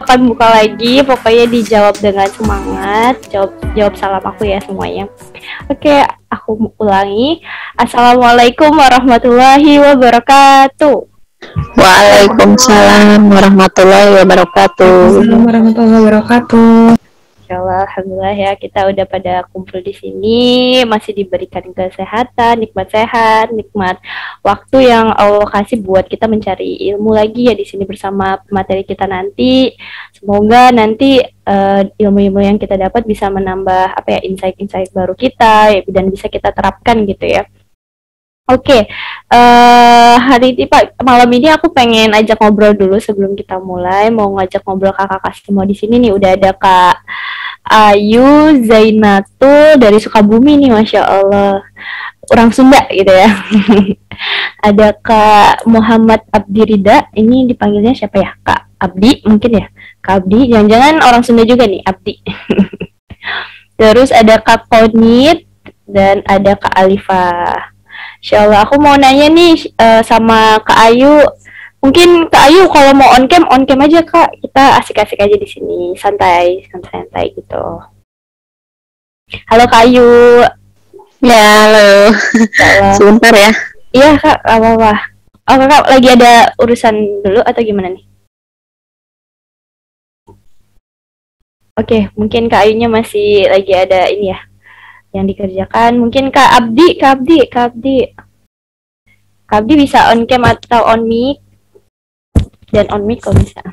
akan buka lagi, pokoknya dijawab dengan semangat. Jawab salam aku ya semuanya. Oke, aku ulangi. Assalamualaikum warahmatullahi wabarakatuh. Waalaikumsalam warahmatullahi wabarakatuh. Waalaikumsalam warahmatullahi wabarakatuh. Insyaallah, alhamdulillah ya, kita udah pada kumpul di sini, masih diberikan kesehatan, nikmat sehat, nikmat waktu yang Allah kasih buat kita mencari ilmu lagi ya di sini bersama materi kita nanti. Semoga nanti ilmu-ilmu yang kita dapat bisa menambah insight-insight baru kita ya, dan bisa kita terapkan gitu ya. Oke, hari ini malam ini aku pengen ajak ngobrol dulu sebelum kita mulai. Mau ngajak ngobrol kakak semua di sini nih. Udah ada Kak Ayu Zainatul dari Sukabumi nih, masya Allah, orang Sunda gitu ya. Ada Kak Muhammad Abdi Rida, ini dipanggilnya siapa ya? Kak Abdi mungkin ya? Kak Abdi, jangan-jangan orang Sunda juga nih, Abdi. Terus ada Kak Konit dan ada Kak Alifah. Insyaallah, aku mau nanya nih sama Kak Ayu. Mungkin Kak Ayu kalau mau on cam aja Kak. Kita asik-asik aja di sini, santai gitu. Halo Kak Ayu. Ya, halo. Sebentar ya. Iya Kak, apa-apa. Oh Kak, lagi ada urusan dulu atau gimana nih? Oke, mungkin Kak Ayunya masih lagi ada ini ya yang dikerjakan. Mungkin Kak Abdi bisa on cam atau on mic, dan on mic kalau bisa.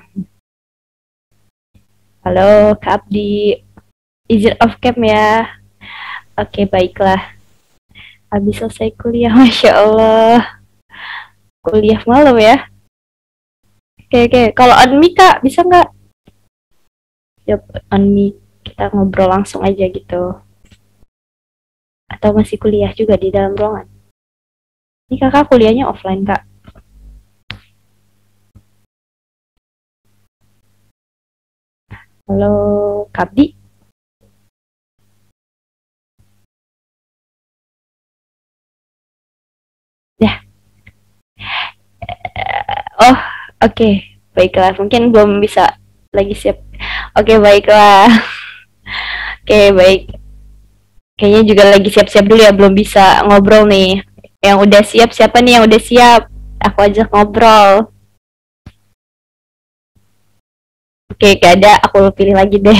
Halo Kak Abdi, izin off cam ya. Oke, baiklah. Habis selesai kuliah, masya Allah, kuliah malam ya. Oke, kalau on mic Kak bisa nggak? Yuk, on mic, kita ngobrol langsung aja gitu. Atau masih kuliah juga di dalam ruangan? Ini kakak kuliahnya offline Kak. Halo Kak Abdi. Ya. Oh, oke. Baiklah, mungkin belum bisa lagi siap. Oke, baiklah. Oke, baik. Kayaknya juga lagi siap-siap dulu ya, belum bisa ngobrol nih. Yang udah siap, siapa nih yang udah siap? Aku ajak ngobrol. Oke, gak ada, aku pilih lagi deh.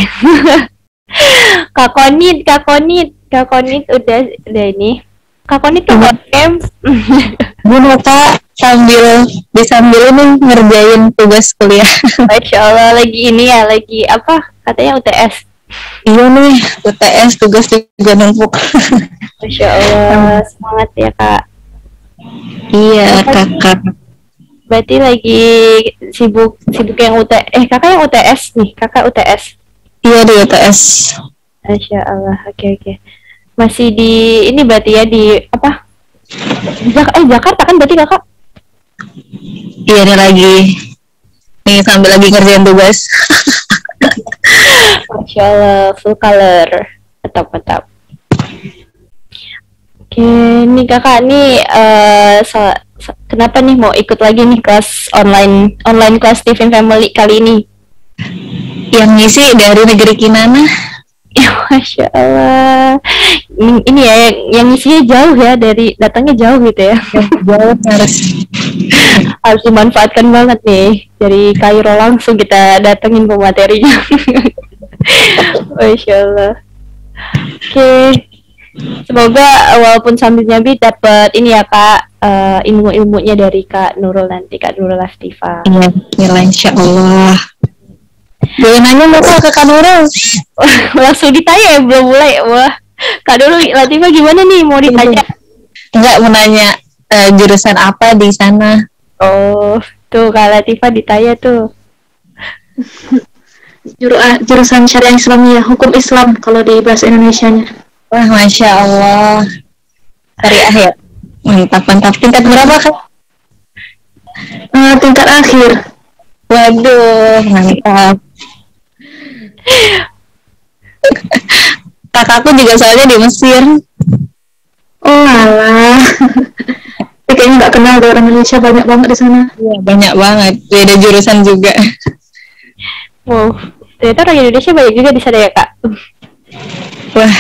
Kak Konit udah ini. Kak Konit tuh on-cam. Gimana Kak, sambil ini ngerjain tugas kuliah. Masya Allah, lagi ini ya, lagi apa? Katanya UTS. Iya nih, UTS tugas juga numpuk. Masya Allah, semangat ya Kak. Iya Kakak. Berarti lagi sibuk yang UTS. Kakak yang UTS nih, kakak UTS. Iya di UTS. Masya Allah, oke. Masih di ini berarti ya di apa? Jakarta kan berarti kakak? Iya nih sambil lagi ngerjain tugas. Masya Allah, full color, tetap. Oke, nih kakak nih kenapa nih mau ikut lagi nih kelas online kelas Tiffin Family kali ini? Yang ngisi dari negeri Kinana. Ya, Masya Allah. Ini ya yang ngisinya jauh ya, datangnya jauh gitu ya. Jauh harus dimanfaatkan banget nih, dari Kairo langsung kita datengin pematerinya. Masya Allah. Oke, semoga walaupun sambil nyambi dapat ini ya Kak, ilmu-ilmunya dari Kak Nurul nanti, Kak Nurul Latifah. Iya, insya Allah. Boleh nanya nggak ke Kak Nurul? Langsung ditanya ya, belum mulai. Wah, Kak Nurul Latifah gimana nih, mau ditanya? Enggak, mau nanya jurusan apa di sana. Oh, tuh Kak Latifah ditanya tuh. Jurusan Syariah Islamiyah, hukum Islam kalau di bahasa Indonesianya. Wah, Masya Allah. Syariah ya? Mantap. Tingkat berapa Kak? Tingkat akhir. Waduh, mantap. Kakakku juga soalnya di Mesir. Oh alah. Kayaknya nggak kenal dari orang Indonesia, banyak banget di sana. Iya, banyak banget. Beda jurusan juga. Wow, ternyata orang Indonesia banyak juga di sana ya kak. Wah,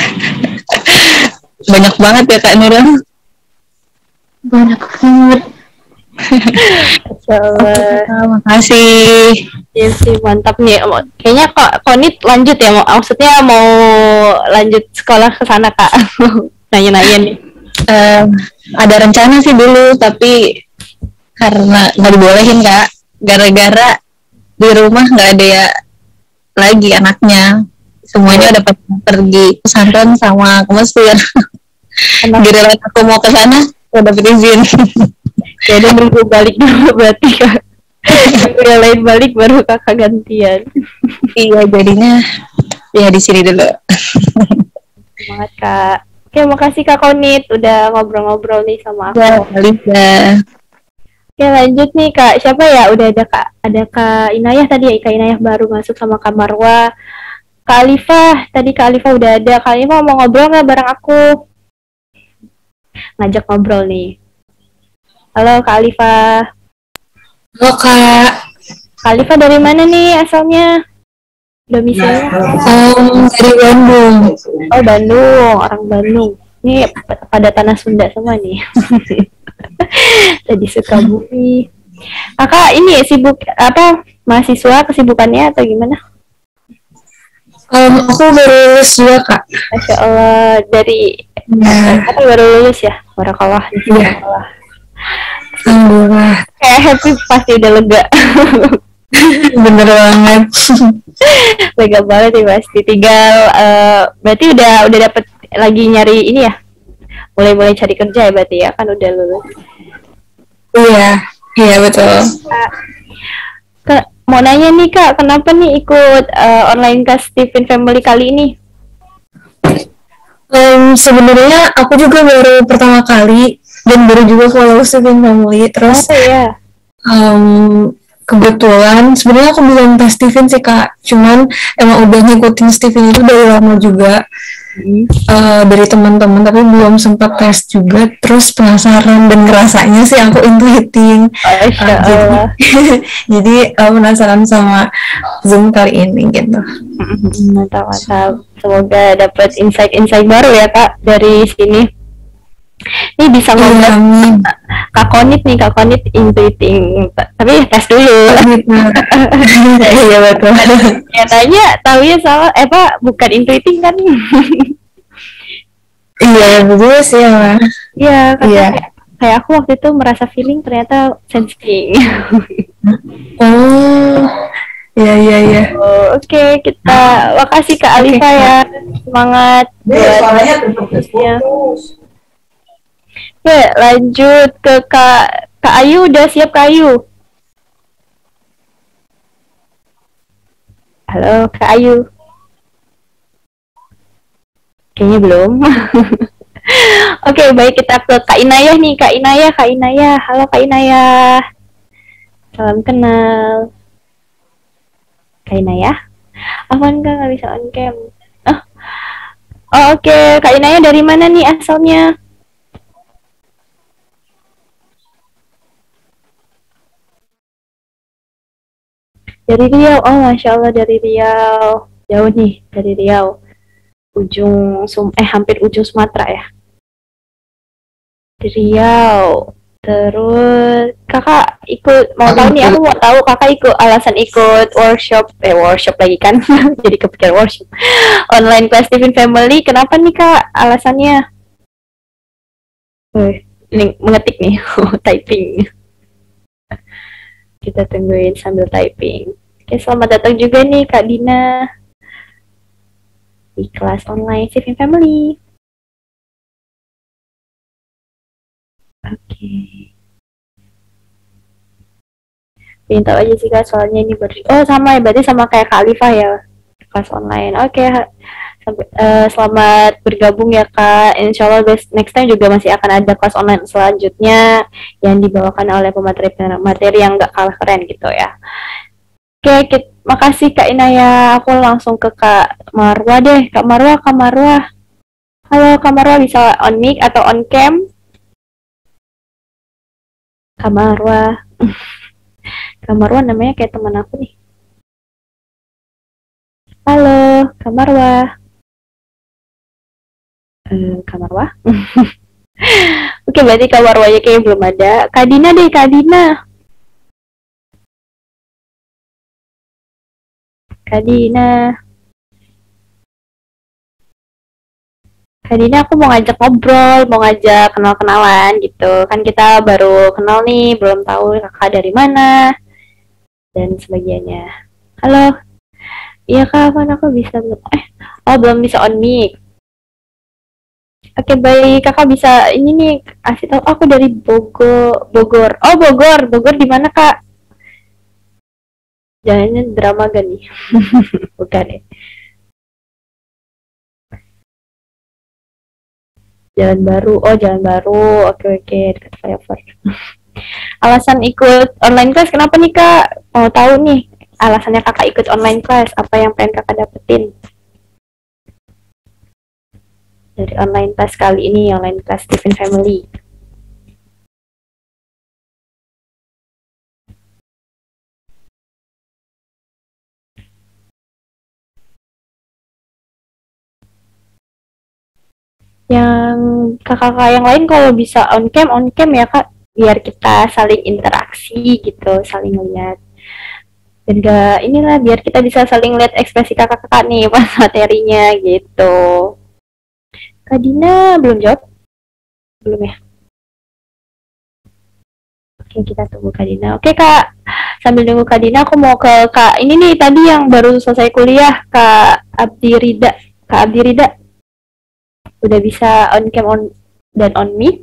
banyak banget ya Kak Nurul. Banyak banget. Masya Oke Allah. Kakak, makasih. Iya sih mantap nih. Kayaknya kok Konit lanjut ya, maksudnya mau lanjut sekolah ke sana kak. Nanya-nanya nih. Em, ada rencana sih dulu, tapi karena nggak dibolehin Kak, gara-gara di rumah nggak ada ya lagi anaknya. Semuanya udah pada pergi pesantren sama ke Mesir. Anak Giliran aku mau ke sana, udah dapet izin. ya udah nunggu balik dulu berarti kak. Nunggu yang lain balik baru kakak gantian. Iya, jadinya ya di sini dulu. Semangat kak. Oke, makasih kak Konit udah ngobrol-ngobrol nih sama Ya, aku. Alisa. Oke lanjut nih kak, siapa ya? Udah ada kak Inayah tadi ya, kak Inayah baru masuk sama kak Marwa. Kak Alifah, tadi Kak Alifah udah ada. Kak Alifah mau ngobrol nggak bareng aku? Ngajak ngobrol nih. Halo Kak Alifah. Halo Kak. Kak Alifah dari mana nih asalnya? Domisilinya? Dari Bandung. Oh Bandung, orang Bandung. Ini pada tanah Sunda semua nih. Tadi Sukabumi. Kakak ini sibuk apa? Mahasiswa kesibukannya atau gimana? Aku baru lulus juga Kak. Masya Allah dari Ya, apa baru lulus ya? Barakallah nih. Iya. Barakallah. Alhamdulillah. Kayak happy pasti udah lega. Bener banget. Lega banget ya pasti. Tinggal berarti udah dapet lagi nyari ini ya. Mulai cari kerja ya berarti ya kan udah lulus. Iya, iya betul. Kak, mau nanya nih Kak, kenapa nih ikut online class Stephen Family kali ini? Sebenarnya aku juga baru pertama kali dan baru juga follow Steven Family. Terus Oh ya. kebetulan sebenarnya aku belum tes Steven sih Kak. Cuman emang udah ngikutin Steven itu dari lama juga. Dari teman-teman tapi belum sempat tes juga, terus penasaran dan ngerasanya sih aku intuiting. Masya Jadi Allah. jadi penasaran sama Zoom kali ini gitu. Mantap, mantap. Semoga dapat insight-insight baru ya Kak dari sini. Ini bisa Iya, ngobrol amin. Kak Konit nih, Kak Konit intuiting. Tapi tes dulu. Iya betul. Ya tanya, tahu ya salah, Pak, bukan intuiting kan? Iya betul sih ya. Iya, karena Iya. kayak aku waktu itu merasa feeling ternyata sensing. Oh, iya iya iya. Oh, Oke, kita makasih Kak Alifa ya. Semangat buat terusnya. Oke, lanjut ke Kak Ayu. Udah siap Kak Ayu? Halo Kak Ayu. Kayaknya belum. Oke, baik kita ke Kak Inayah nih. Kak Inayah, Kak Inayah. Halo Kak Inayah. Salam kenal. Kak Inayah. Apaan Kak nggak bisa on cam? Oke. Kak Inayah dari mana nih asalnya? Dari Riau. Oh, Masya Allah dari Riau. Jauh nih dari Riau. Hampir ujung Sumatera ya. Di Riau. Terus kakak ikut, mau tahu nih, aku mau tahu kakak ikut alasan ikut workshop lagi kan, jadi kepikiran workshop. Online class Stephen Family, kenapa nih kak alasannya? Ini mengetik nih, typing. Kita tungguin sambil typing. Oke, selamat datang juga nih Kak Dina di kelas online Stephen Family. Oke. Pengen tahu aja sih kak, soalnya ini sama ya, berarti sama kayak Kak Alifah ya, kelas online. Oke, selamat bergabung ya kak. Insya Allah next time juga masih akan ada kelas online selanjutnya yang dibawakan oleh pemateri yang gak kalah keren gitu ya. Oke, makasih Kak Inaya. Aku langsung ke Kak Marwa deh. Kak Marwa, Kak Marwa. Halo Kak Marwa, bisa on mic atau on cam? Kak Marwa. Kak Marwa namanya kayak teman aku nih. Kak Marwah. Kak Marwah. Oke, berarti Kak Marwahnya kayaknya belum ada. Kak Dina deh, Kak Dina. Kak Dina. Kak Dina, aku mau ngajak ngobrol, mau ngajak kenal-kenalan gitu. Kan kita baru kenal nih, belum tahu kakak dari mana dan sebagainya. Halo. Iya Kak, mana aku bisa belum? Oh belum bisa on mic. Oke baik, kakak bisa ini nih kasih tahu aku dari Bogor. Oh Bogor, Bogor di mana Kak? Jangan drama gak nih? Bukan ya. Jalan Baru. Oh Jalan Baru. Oke oke, dekat flyover. Alasan ikut online class kenapa nih Kak? Mau tahu nih alasannya kakak ikut online class, apa yang pengen kakak dapetin dari online class kali ini, online class Stephen Family? Yang kakak-kakak yang lain kalau bisa on cam ya Kak, biar kita saling interaksi gitu, saling lihat. Dan gak inilah biar kita bisa saling lihat ekspresi kakak-kakak nih pas materinya gitu. Kak Dina belum jawab? Belum ya? Oke, kita tunggu Kak Dina. Oke Kak, sambil nunggu Kak Dina aku mau ke Kak ini nih tadi yang baru selesai kuliah, Kak Abdi Rida. Kak Abdi Rida udah bisa on cam dan on mic.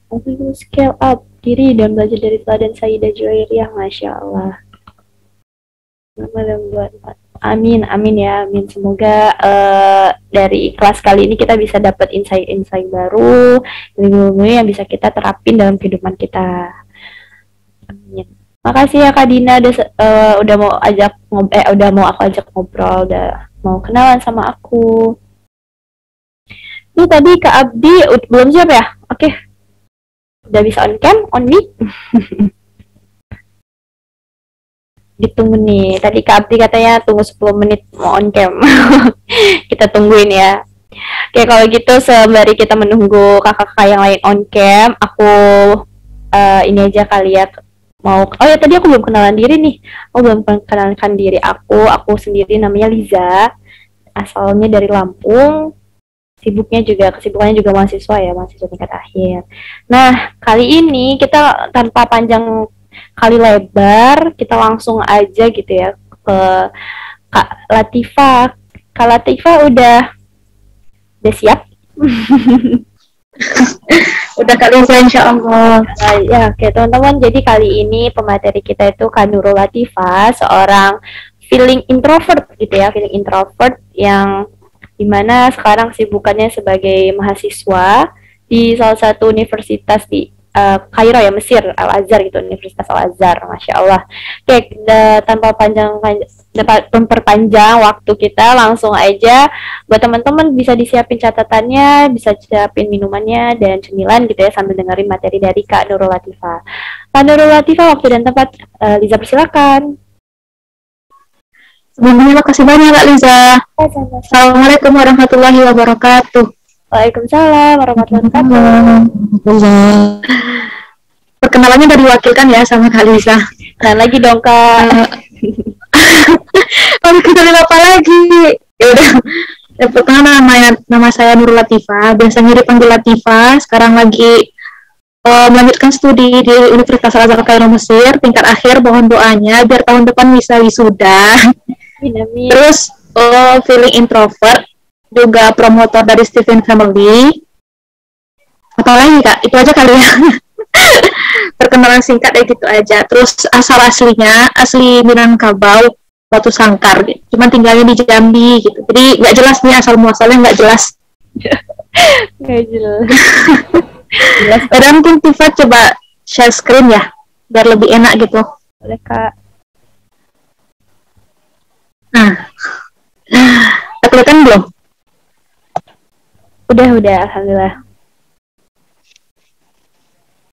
Aku scale up diri dan belajar dari teladan Sayyidah Juwairiyah, Masya Allah. Amin, amin ya, amin. Semoga dari kelas kali ini kita bisa dapat insight-insight baru, ilmu-ilmu yang bisa kita terapin dalam kehidupan kita. Amin. Makasih ya Kak Dina udah mau udah mau aku ajak ngobrol, udah mau kenalan sama aku. Ini tadi Kak Abdi belum siap ya? Oke. Udah bisa on cam, on mic. Ditunggu nih. Tadi Kak Abdi katanya tunggu 10 menit mau on cam. Kita tungguin ya. Oke, kalau gitu sembari kita menunggu kakak-kakak yang lain on cam, aku ini aja kali ya mau. Oh ya, tadi aku belum kenalan diri nih. Aku belum kenalkan diri aku. Aku sendiri namanya Liza. Asalnya dari Lampung. Kesibukannya juga mahasiswa ya, mahasiswa tingkat akhir. Nah, kali ini kita tanpa panjang kali lebar, kita langsung aja gitu ya ke Kak Latifah. Kak Latifah udah siap? Udah Kak Liza, insya Allah. Ya, oke teman-teman. Jadi kali ini pemateri kita itu Kak Nurul Latifah, seorang feeling introvert gitu ya, feeling introvert yang dimana sekarang sibukannya sebagai mahasiswa di salah satu universitas di Kairo ya, Mesir, Al-Azhar gitu, Universitas Al-Azhar, Masya Allah. Oke, tanpa memperpanjang waktu kita, langsung aja buat teman-teman bisa disiapin catatannya, bisa siapin minumannya dan cemilan gitu ya, sambil dengerin materi dari Kak Nurul Latifah. Kak Nurul Latifah, waktu dan tempat, Liza persilakan. Sebelumnya makasih banyak Kak Liza. Assalamualaikum warahmatullahi wabarakatuh. Waalaikumsalam warahmatullahi wabarakatuh. Perkenalannya udah diwakilkan ya sama Kak Liza. Nah lagi dong Kak. Kenalin apa lagi? Ya udah. Pertama nama saya Nurul Latifah, biasanya dipanggil Latifah. Sekarang lagi melanjutkan studi di Universitas Al-Azhar Kairo Mesir, tingkat akhir. Mohon doanya biar tahun depan bisa wisuda. Terus feeling introvert, juga promotor dari Stephen Family. Apa lagi Kak? Itu aja kali ya. Perkenalan singkat gitu aja. Terus asli Minangkabau, Batu Sangkar. Cuman tinggalnya di Jambi gitu. Jadi nggak jelas nih asal muasalnya, nggak jelas. Nggak jelas. Dan mungkin Tifa coba share screen ya, biar lebih enak gitu. Boleh Kak. Nah, kelihatan belum? Udah, alhamdulillah.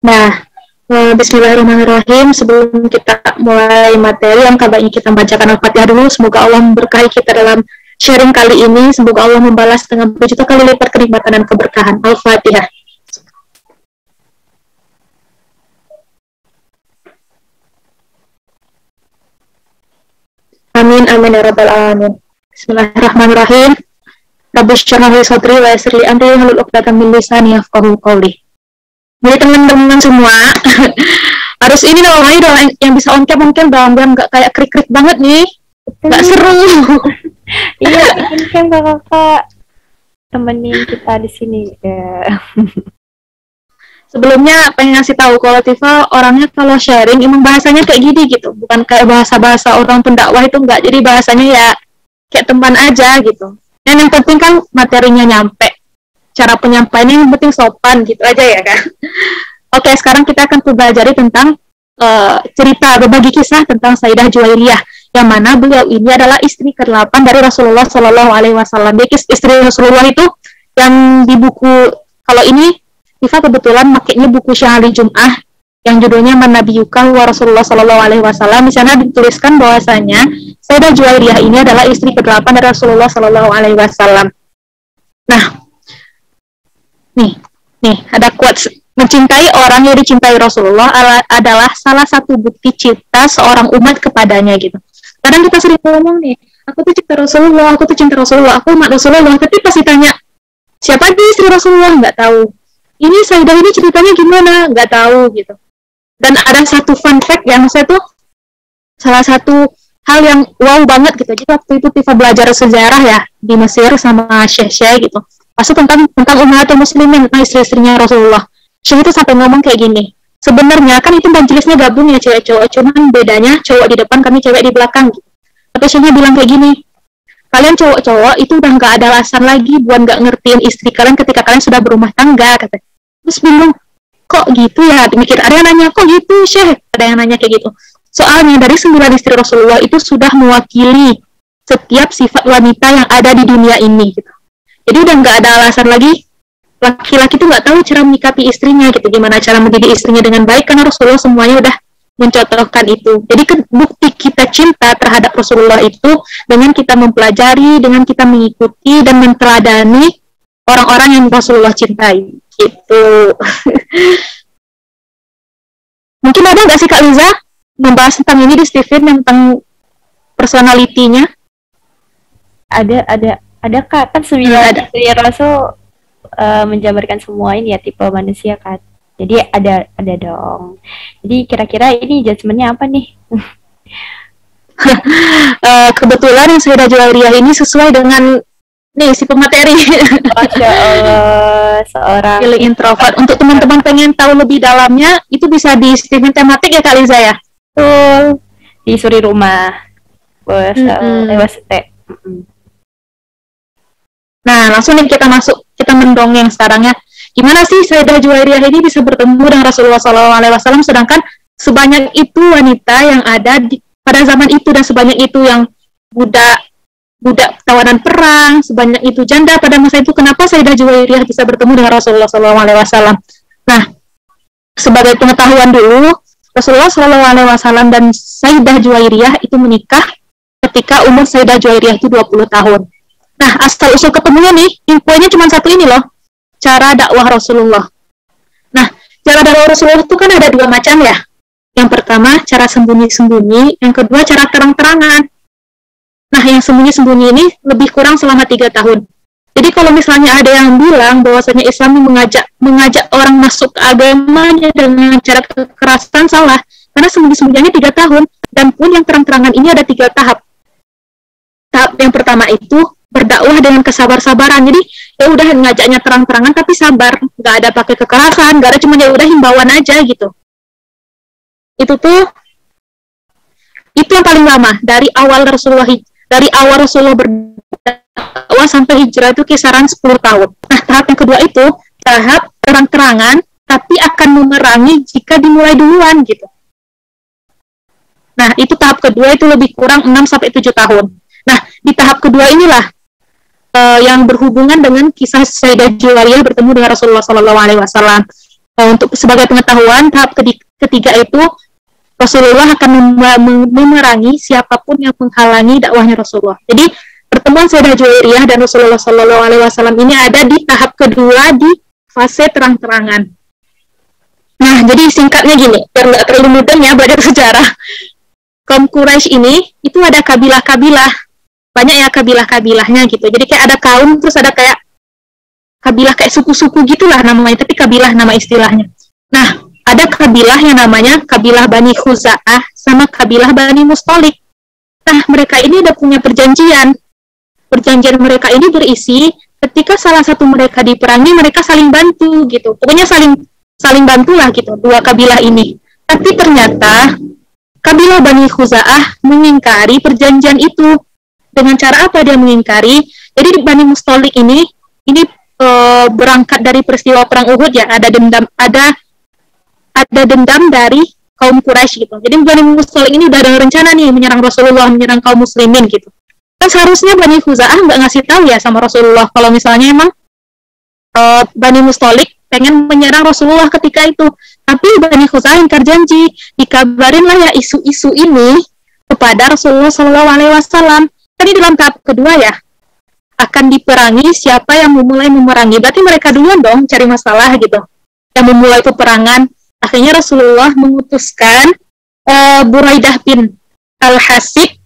Nah, bismillahirrahmanirrahim. Sebelum kita mulai materi, yang kabarnya kita bacakan Al-Fatihah dulu. Semoga Allah memberkahi kita dalam sharing kali ini. Semoga Allah membalas dengan berjuta kali lipat kenikmatan dan keberkahan. Al-Fatihah. Amin amin ya rabbal alamin. Bismillahirrahmanirrahim. Rabbi syrah li sadri wa yassir li amri wahlul 'uqdatam min lisani yafqahu qawli. Jadi teman-teman semua harus ini namanya doa yang bisa on cam doang nggak kayak krik-krik banget nih, nggak seru. Iya, bikin kakak temenin kita di sini ya. Sebelumnya pengen ngasih tahu kalau Tifa orangnya kalau sharing emang bahasanya kayak gini gitu, bukan kayak bahasa orang pendakwah itu, enggak. Jadi bahasanya ya kayak teman aja gitu. Dan yang penting kan materinya nyampe, cara penyampaiannya yang penting sopan gitu aja ya kan. Oke, sekarang kita akan pelajari tentang cerita, berbagi kisah tentang Sayyidah Juwairiyah, yang mana beliau ini adalah istri ke-8 dari Rasulullah Shallallahu Alaihi Wasallam. Istri Rasulullah itu yang di buku, kalau ini Tifa kebetulan makainya buku Syahali Jum'ah yang judulnya Manabiyuka wa Rasulullah Shallallahu Alaihi Wasallam. Di sana dituliskan bahwasanya Sayyidah Juwairiyah ini adalah istri ke-8 dari Rasulullah Shallallahu Alaihi Wasallam. Nah, nih ada quotes. Mencintai orang yang dicintai Rasulullah adalah salah satu bukti cinta seorang umat kepadanya gitu. Kadang kita sering ngomong nih, aku tuh cinta Rasulullah, aku tuh cinta Rasulullah, aku umat Rasulullah, tapi pasti tanya siapa dia istri Rasulullah, nggak tahu. Ini Sayyidah ini ceritanya gimana, nggak tahu gitu. Dan ada satu fun fact yang saya tuh salah satu hal yang wow banget gitu. Jadi waktu itu Tifa belajar sejarah ya di Mesir sama Syekh gitu. Pasti tentang Ummahatul Muslimin, tentang istri-istrinya Rasulullah. Syekh itu sampai ngomong kayak gini. Sebenarnya kan itu majelisnya gabung ya cewek cowok, cuman bedanya cowok di depan, kami cewek di belakang gitu. Tapi Syekhnya bilang kayak gini, kalian cowok-cowok itu udah nggak ada alasan lagi buat nggak ngertiin istri kalian ketika kalian sudah berumah tangga, kata. Terus bingung, kok gitu ya? Mikir, ada yang nanya, kok gitu Syekh? Ada yang nanya kayak gitu. Soalnya dari 9 istri Rasulullah itu sudah mewakili setiap sifat wanita yang ada di dunia ini gitu. Jadi udah nggak ada alasan lagi laki-laki itu nggak tahu cara menyikapi istrinya gitu, gimana cara mendidik istrinya dengan baik, karena Rasulullah semuanya udah mencontohkan itu. Jadi bukti kita cinta terhadap Rasulullah itu dengan kita mempelajari, dengan kita mengikuti dan menteladani orang-orang yang Rasulullah cintai gitu. Mungkin ada nggak sih Kak Liza membahas tentang ini di Steven, tentang personalitinya? Ada Kak, kan 9 istri Rasul menjabarkan semua ini ya tipe manusia kan. Jadi ada dong. Jadi kira-kira ini judgementnya apa nih? Kebetulan yang Sayyidah Juwairiyah ini sesuai dengan nih si pemateri. Masya Allah, seorang feeling introvert. Untuk teman-teman pengen tahu lebih dalamnya, itu bisa di Steven tematik ya Kak Liza ya? Betul. Di Suri Rumah. Lewat Nah, langsung nih kita mendongeng sekarang ya. Gimana sih Sayyidah Juwairiyah ini bisa bertemu dengan Rasulullah SAW, sedangkan sebanyak itu wanita yang ada pada zaman itu, dan sebanyak itu yang budak tawanan perang, sebanyak itu janda pada masa itu. Kenapa Sayyidah Juwairiyah bisa bertemu dengan Rasulullah SAW? Nah, sebagai pengetahuan dulu, Rasulullah SAW dan Sayyidah Juwairiyah itu menikah ketika umur Sayyidah Juwairiyah itu 20 tahun. Nah, asal-usul ketemunya nih, infonya cuma satu ini loh, cara dakwah Rasulullah. Nah, cara dakwah Rasulullah itu kan ada 2 macam ya. Yang pertama, cara sembunyi-sembunyi, yang kedua, cara terang-terangan. Nah, yang sembunyi-sembunyi ini lebih kurang selama 3 tahun. Jadi kalau misalnya ada yang bilang bahwasanya Islam mengajak orang masuk ke agamanya dengan cara kekerasan, salah. Karena sembunyi-sembunyinya 3 tahun, dan pun yang terang-terangan ini ada 3 tahap. Tahap yang pertama itu berdakwah dengan kesabar-sabaran. Jadi ya udah ngajaknya terang-terangan tapi sabar, nggak ada pakai kekerasan, nggak ada, cuma ya udah himbauan aja gitu. Itu yang paling lama dari awal Rasulullah berdakwah sampai hijrah itu kisaran 10 tahun. Nah, tahap yang kedua itu tahap terang-terangan tapi akan memerangi jika dimulai duluan gitu. Nah, itu tahap kedua itu lebih kurang 6-7 tahun. Nah, di tahap kedua inilah yang berhubungan dengan kisah Sayyidah Juwairiyah bertemu dengan Rasulullah SAW. Untuk sebagai pengetahuan, tahap ketiga itu Rasulullah akan memerangi siapapun yang menghalangi dakwahnya Rasulullah. Jadi pertemuan Sayyidah Juwairiyah dan Rasulullah SAW ini ada di tahap kedua di fase terang-terangan. Nah, jadi singkatnya gini, biar nggak terlalu mudeng ya belajar sejarah. Kaum Quraisy ini itu ada kabilah-kabilah, banyak ya kabilah-kabilahnya gitu. Jadi kayak ada kaum, terus ada kayak kabilah kayak suku-suku gitulah namanya, tapi kabilah nama istilahnya. Nah, ada kabilah yang namanya kabilah Bani Khuza'ah sama kabilah Bani Mustalik. Nah, mereka ini udah punya perjanjian. Perjanjian mereka ini berisi ketika salah satu mereka diperangi, mereka saling bantu gitu. Pokoknya saling bantulah gitu, dua kabilah ini. Tapi ternyata kabilah Bani Khuza'ah mengingkari perjanjian itu. Dengan cara apa dia mengingkari? Jadi Bani Mustalik ini berangkat dari peristiwa perang Uhud ya, ada dendam dari kaum Quraisy gitu. Jadi Bani Mustalik ini udah ada rencana nih menyerang Rasulullah, menyerang kaum muslimin gitu. Kan seharusnya Bani Khuza'ah nggak ngasih tahu ya sama Rasulullah kalau misalnya emang Bani Mustalik pengen menyerang Rasulullah ketika itu. Tapi Bani Khuza'ah ingkar janji, dikabarin lah ya isu-isu ini kepada Rasulullah SAW. Tadi dalam tahap kedua ya, akan diperangi siapa yang memulai memerangi. Berarti mereka duluan dong cari masalah gitu, yang memulai peperangan. Akhirnya Rasulullah mengutuskan Buraidah bin Al-Hasib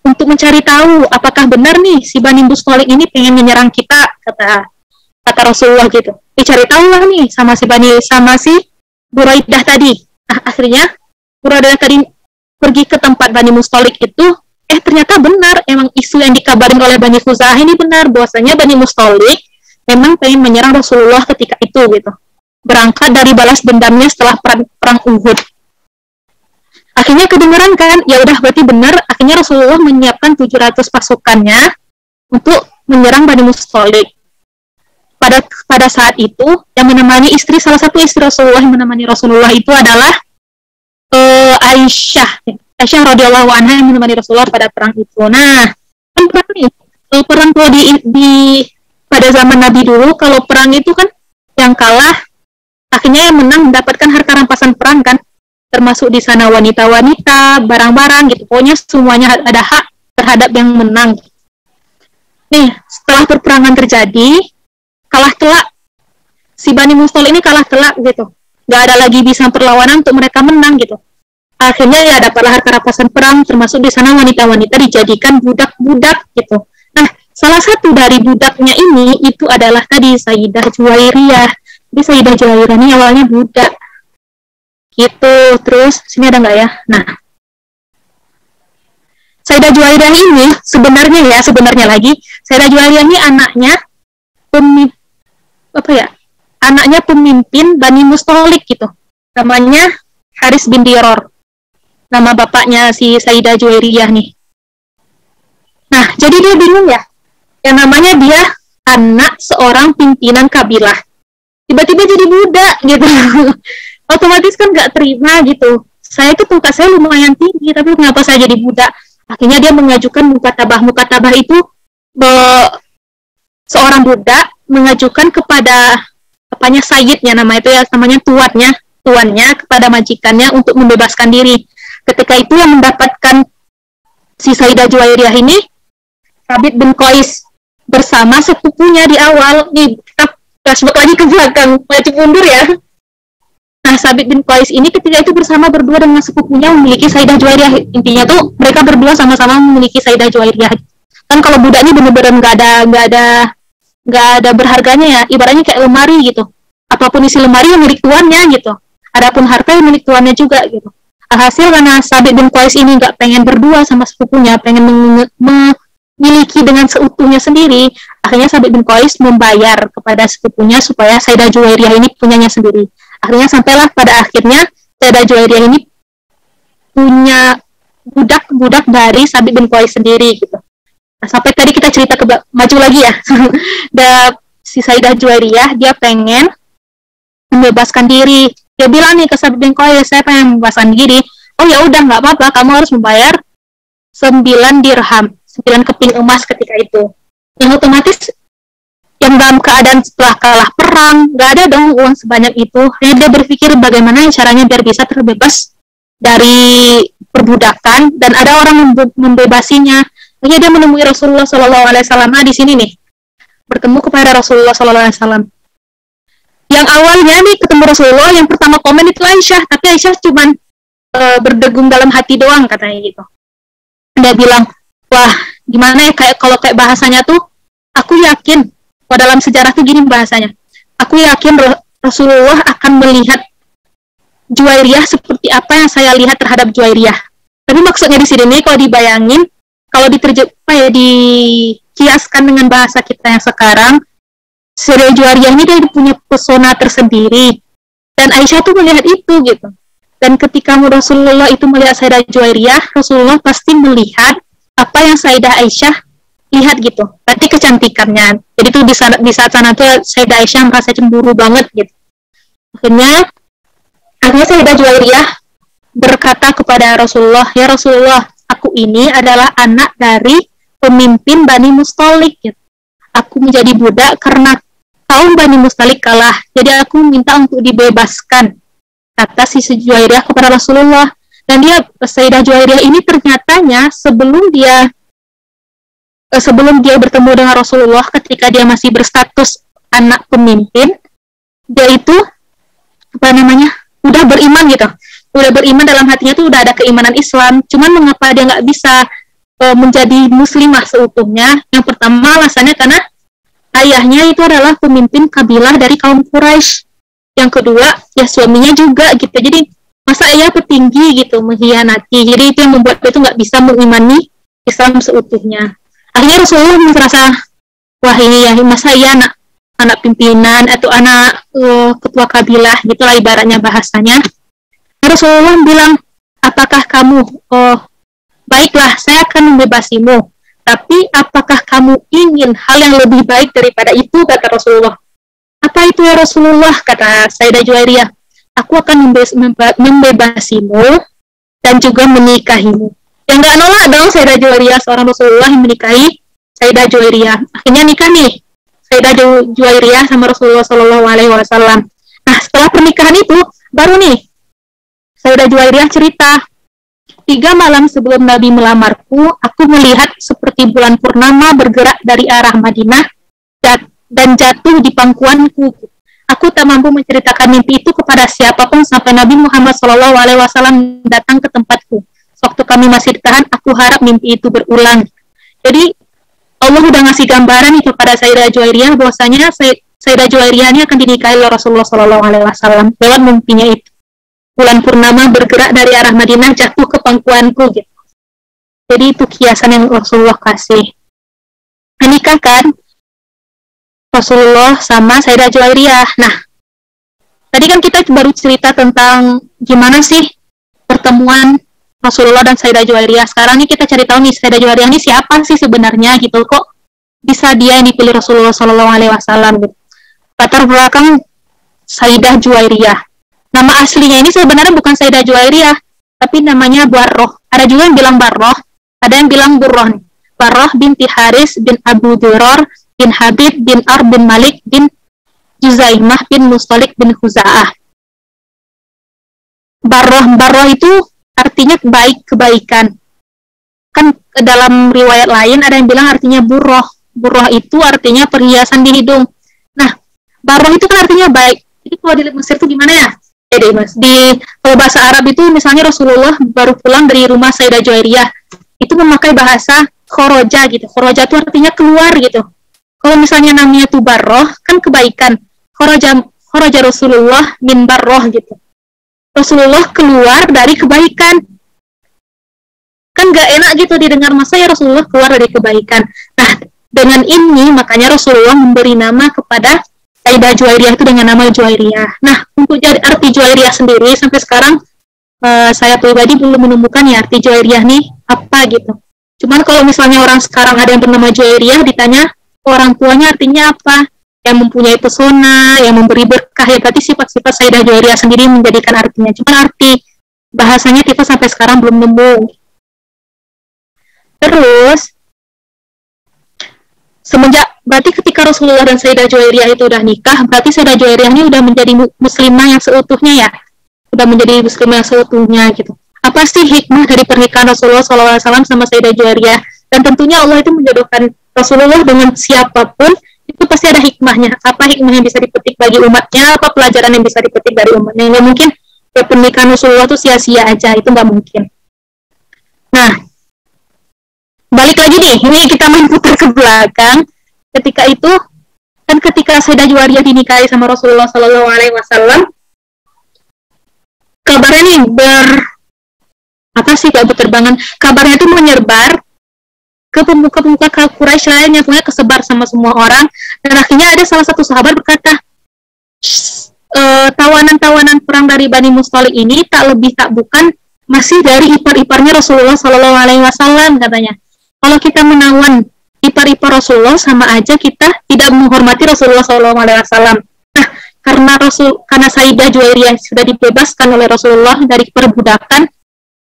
untuk mencari tahu apakah benar nih si Bani Mustalik ini pengen menyerang kita, kata Rasulullah gitu. Dicari tahu lah nih sama si Buraidah tadi. Nah, akhirnya Buraidah tadi pergi ke tempat Bani Mustalik itu. Ternyata benar, emang isu yang dikabarin oleh Bani Khuza'ah ini benar, bahwasanya Bani Mustalik memang pengen menyerang Rasulullah ketika itu gitu. Berangkat dari balas dendamnya setelah perang Uhud. Akhirnya kedengeran kan, ya udah berarti benar. Akhirnya Rasulullah menyiapkan 700 pasukannya untuk menyerang Bani Mustalik. Pada saat itu yang menemani salah satu istri Rasulullah yang menemani Rasulullah itu adalah Aisyah radhiyallahu anha yang menemani Rasulullah pada perang itu. Nah, perang kalau pada zaman Nabi dulu, kalau perang itu kan yang kalah akhirnya yang menang mendapatkan harta rampasan perang kan, termasuk di sana wanita-wanita, barang-barang gitu. Pokoknya semuanya ada hak terhadap yang menang. Nih, setelah perperangan terjadi, kalah telak. Si Bani Mustalik ini kalah telak gitu. Gak ada lagi bisa perlawanan untuk mereka menang gitu. Akhirnya ya dapatlah harta rampasan perang, termasuk di sana wanita-wanita dijadikan budak-budak gitu. Nah, salah satu dari budaknya ini itu adalah tadi Sayyidah Juwairiyah. Jadi Sayyidah Juwairiyah ini awalnya budak gitu. Terus sini ada nggak ya? Nah, Sayyidah Juwairiyah ini sebenarnya lagi Sayyidah Juwairiyah ini anaknya pemimpin Bani Mustalik gitu. Namanya Haris bin Diror. Nama bapaknya si Sayyidah Juwairiyah nih. Nah, jadi dia bingung ya. Yang namanya dia anak seorang pimpinan kabilah. Tiba-tiba jadi budak gitu. Otomatis kan gak terima gitu. Saya itu tongkat saya lumayan tinggi, tapi kenapa saya jadi budak? Akhirnya dia mengajukan mukatabah. Mukatabah itu seorang budak mengajukan kepada sayyidnya, namanya tuannya kepada majikannya untuk membebaskan diri. Ketika itu yang mendapatkan si Sayyidah Juwairiyah ini Sabit bin Qais bersama sepupunya di awal. Nih, kita flashback lagi ke belakang, maju mundur ya. Nah, Sabit bin Qais ini ketika itu berdua dengan sepupunya memiliki Sayyidah Juwairiyah. Intinya tuh mereka berdua sama-sama memiliki Sayyidah Juwairiyah. Kan kalau budak ini bener-bener nggak ada berharganya ya, ibaratnya kayak lemari gitu. Apapun isi lemari yang milik tuannya gitu. Adapun harta yang milik tuannya juga gitu. Alhasil karena Sabit bin Qais ini nggak pengen berdua sama sepupunya, pengen memiliki dengan seutuhnya sendiri, akhirnya Sabit bin Qais membayar kepada sepupunya supaya Sayyidah Juwairiyah ini punyanya sendiri. Akhirnya sampailah pada akhirnya Sayyidah Juwairiyah ini punya budak-budak dari Sabit bin Qais sendiri gitu. Nah, sampai tadi kita cerita maju lagi ya. Si Sayyidah Juwairiyah dia pengen membebaskan diri. Dia bilang nih ke Sabit bin Qais, saya pengen membebaskan diri. Oh ya udah, nggak apa-apa, kamu harus membayar 9 dirham, 9 keping emas ketika itu. Yang otomatis yang dalam keadaan setelah kalah perang, nggak ada dong uang sebanyak itu. Dia berpikir bagaimana caranya biar bisa terbebas dari perbudakan, dan ada orang membebasinya. Makanya dia menemui Rasulullah SAW di sini nih, bertemu kepada Rasulullah SAW. Yang awalnya nih ketemu Rasulullah, yang pertama komen itu Aisyah, tapi Aisyah cuman berdegung dalam hati doang katanya gitu. Dia bilang, wah gimana ya, kalau kayak bahasanya tuh, aku yakin, dalam sejarah tuh gini bahasanya, aku yakin Rasulullah akan melihat Juwairiyah seperti apa yang saya lihat terhadap Juwairiyah. Tapi maksudnya di sini nih, kalau dibayangin, kalau dikiaskan dengan bahasa kita yang sekarang, Sayyidah Juwairiyah ini dia punya pesona tersendiri, dan Aisyah tuh melihat itu gitu. Dan ketika Rasulullah itu melihat Sayyidah Juwairiyah, Rasulullah pasti melihat apa yang Sayyidah Aisyah lihat gitu, berarti kecantikannya. Jadi tuh di saat sana tuh Sayyidah Aisyah merasa cemburu banget gitu. Akhirnya Sayyidah Juwairiyah berkata kepada Rasulullah, ya Rasulullah, aku ini adalah anak dari pemimpin Bani Mustalik gitu. Aku menjadi budak karena kaum Bani Mustalik kalah, jadi aku minta untuk dibebaskan, kata si Juwairiyah kepada Rasulullah. Dan Sayyidah Juwairiyah ini ternyatanya sebelum dia bertemu dengan Rasulullah, ketika dia masih berstatus anak pemimpin, dia itu udah beriman gitu, udah beriman, dalam hatinya tuh udah ada keimanan Islam. Cuman mengapa dia nggak bisa menjadi muslimah seutuhnya? Yang pertama alasannya karena ayahnya itu adalah pemimpin kabilah dari kaum Quraisy. Yang kedua ya suaminya juga gitu. Jadi masa ayah petinggi gitu mengkhianati. Jadi itu yang membuat dia itu nggak bisa mengimani Islam seutuhnya. Akhirnya Rasulullah merasa, wah ini ya masa iya anak pimpinan atau anak ketua kabilah gitulah ibaratnya bahasanya. Rasulullah bilang, apakah kamu, baiklah saya akan membebasimu, tapi apakah kamu ingin hal yang lebih baik daripada itu, kata Rasulullah. Apa itu ya Rasulullah, kata Sayyidah Juwairiyah, aku akan membebasimu dan juga menikahimu. Yang gak nolak dong Sayyidah Juwairiyah, seorang Rasulullah yang menikahi Sayyidah Juwairiyah. Akhirnya nikah nih Sayyidah Juwairiyah sama Rasulullah SAW. Nah setelah pernikahan itu baru nih Sayyidah Juwairiyah cerita, 3 malam sebelum Nabi melamarku, aku melihat seperti bulan purnama bergerak dari arah Madinah dan jatuh di pangkuanku. Aku tak mampu menceritakan mimpi itu kepada siapapun sampai Nabi Muhammad SAW datang ke tempatku. Waktu kami masih ditahan, aku harap mimpi itu berulang. Jadi Allah udah ngasih gambaran itu kepada Sayyidah Juwairiyah bahwasanya Sayyidah Juwairiyah ini akan dinikahi oleh Rasulullah SAW lewat mimpinya itu. Bulan purnama bergerak dari arah Madinah jatuh ke pangkuanku gitu. Jadi itu kiasan yang Rasulullah kasih. Menikahkan Rasulullah sama Sayyidah Juwairiyah. Nah, tadi kan kita baru cerita tentang gimana sih pertemuan Rasulullah dan Sayyidah Juwairiyah. Sekarang nih kita cari tahu nih Sayyidah Juwairiyah ini siapa sih sebenarnya gitu, kok bisa dia yang dipilih Rasulullah SAW gitu. Latar belakang Sayyidah Juwairiyah. Nama aslinya ini sebenarnya bukan Sayyidah Juwairiyah, tapi namanya Barroh. Ada juga yang bilang Barroh, ada yang bilang Burroh. Barroh binti Haris bin Abu Duror bin Habib bin Ar bin Malik bin Juzaimah bin Mustalik bin Khuza'ah. Barroh itu artinya baik, kebaikan. Kan dalam riwayat lain ada yang bilang artinya Burroh. Burroh itu artinya perhiasan di hidung. Nah, Barroh itu kan artinya baik. Jadi kalau di Mesir itu gimana ya? Mas. Kalau bahasa Arab itu misalnya Rasulullah baru pulang dari rumah Sayyidah Juwairiyah, itu memakai bahasa khoroja gitu. Khoroja itu artinya keluar gitu. Kalau misalnya namanya itu Barroh, kan kebaikan. Khoroja Rasulullah min Barroh gitu. Rasulullah keluar dari kebaikan. Kan gak enak gitu didengar, masa ya Rasulullah keluar dari kebaikan. Nah, dengan ini makanya Rasulullah memberi nama kepada Sayyidah Juwairiyah itu dengan nama Juwairiyah. Nah, untuk arti Juwairiyah sendiri sampai sekarang saya pribadi belum menemukan ya arti Juwairiyah nih apa gitu. Cuman kalau misalnya orang sekarang ada yang bernama Juwairiyah, ditanya orang tuanya artinya apa, yang mempunyai pesona, yang memberi berkah, ya berarti sifat-sifat Sayyidah Juwairiyah sendiri menjadikan artinya. Cuman arti bahasanya kita sampai sekarang belum nemu. Terus berarti ketika Rasulullah dan Sayyidah Juwairiyah itu udah nikah, berarti Sayyidah Juwairiyah ini udah menjadi muslimah yang seutuhnya ya, udah menjadi muslimah yang seutuhnya gitu. Apa sih hikmah dari pernikahan Rasulullah SAW sama Sayyidah Juwairiyah? Dan tentunya Allah itu menjodohkan Rasulullah dengan siapapun, itu pasti ada hikmahnya. Apa hikmah yang bisa dipetik bagi umatnya, apa pelajaran yang bisa dipetik dari umatnya. Nggak mungkin ya, pernikahan Rasulullah itu sia-sia aja, itu nggak mungkin. Nah, balik lagi nih, ini kita main putar ke belakang. Ketika itu, kan ketika Sayyidah Juwairiyah dinikahi sama Rasulullah SAW, kabarnya nih berterbangan. Kabarnya itu menyebar ke pemuka-pemuka Quraisy lainnya, punya kesebar sama semua orang. Dan akhirnya ada salah satu sahabat berkata, tawanan-tawanan perang dari Bani Mustalik ini tak lebih tak bukan masih dari ipar-iparnya Rasulullah SAW, katanya. Kalau kita menawan ipar-ipar Rasulullah, sama aja kita tidak menghormati Rasulullah SAW. Nah, karena Sayyidah Juwairiyah sudah dibebaskan oleh Rasulullah dari perbudakan,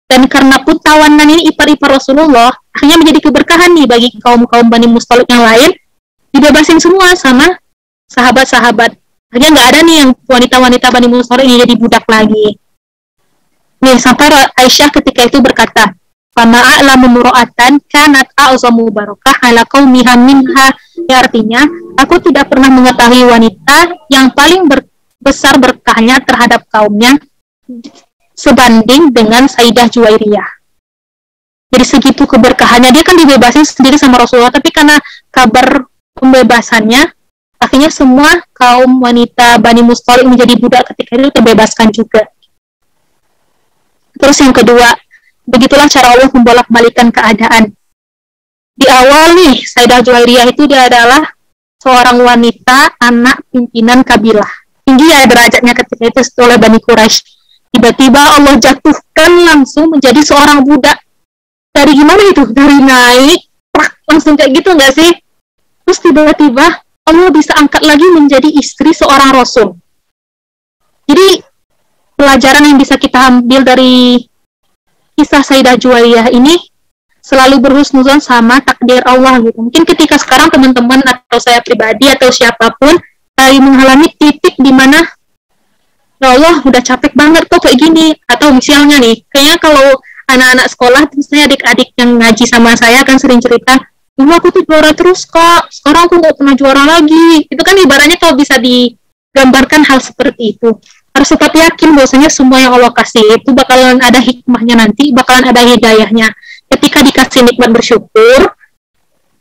dan karena pun tawanan ini ipar-ipar Rasulullah, akhirnya menjadi keberkahan nih bagi kaum-kaum Bani Mustalik yang lain, dibebasin semua sama sahabat-sahabat. Akhirnya nggak ada nih yang wanita-wanita Bani Mustalik ini jadi budak lagi. Nih, sampai Aisyah ketika itu berkata, "Fama a'lamu mura'atan kanat a'zamu barakah ala qaumiha minha." Ya, artinya, aku tidak pernah mengetahui wanita yang paling besar berkahnya terhadap kaumnya sebanding dengan Sayyidah Juwairiyah. Jadi segitu keberkahannya, dia kan dibebasin sendiri sama Rasulullah, tapi karena kabar pembebasannya, akhirnya semua kaum wanita Bani Mustalik menjadi budak ketika itu terbebaskan juga. Terus yang kedua, begitulah cara Allah membolak-balikan keadaan. Di awal nih, Sayyidah Juwairiyah itu dia adalah seorang wanita, anak pimpinan kabilah. Tinggi ya derajatnya ketika itu oleh Bani Quraisy. Tiba-tiba Allah jatuhkan langsung menjadi seorang budak. Dari gimana itu? Dari naik, langsung kayak gitu nggak sih? Terus tiba-tiba Allah bisa angkat lagi menjadi istri seorang Rasul. Jadi, pelajaran yang bisa kita ambil dari kisah Sayyidah Juwairiyah ini, selalu berhusnuzon sama takdir Allah gitu. Mungkin ketika sekarang teman-teman atau saya pribadi atau siapapun lagi mengalami titik di mana ya Allah udah capek banget kok kayak gini, atau misalnya nih kayaknya kalau anak-anak sekolah, misalnya adik-adik yang ngaji sama saya kan sering cerita, dulu aku tuh juara terus kok, sekarang aku nggak pernah juara lagi. Itu kan ibaratnya kalau bisa digambarkan hal seperti itu, harus tetap yakin bahwasanya semua yang Allah kasih itu bakalan ada hikmahnya nanti, bakalan ada hidayahnya. Ketika dikasih nikmat bersyukur,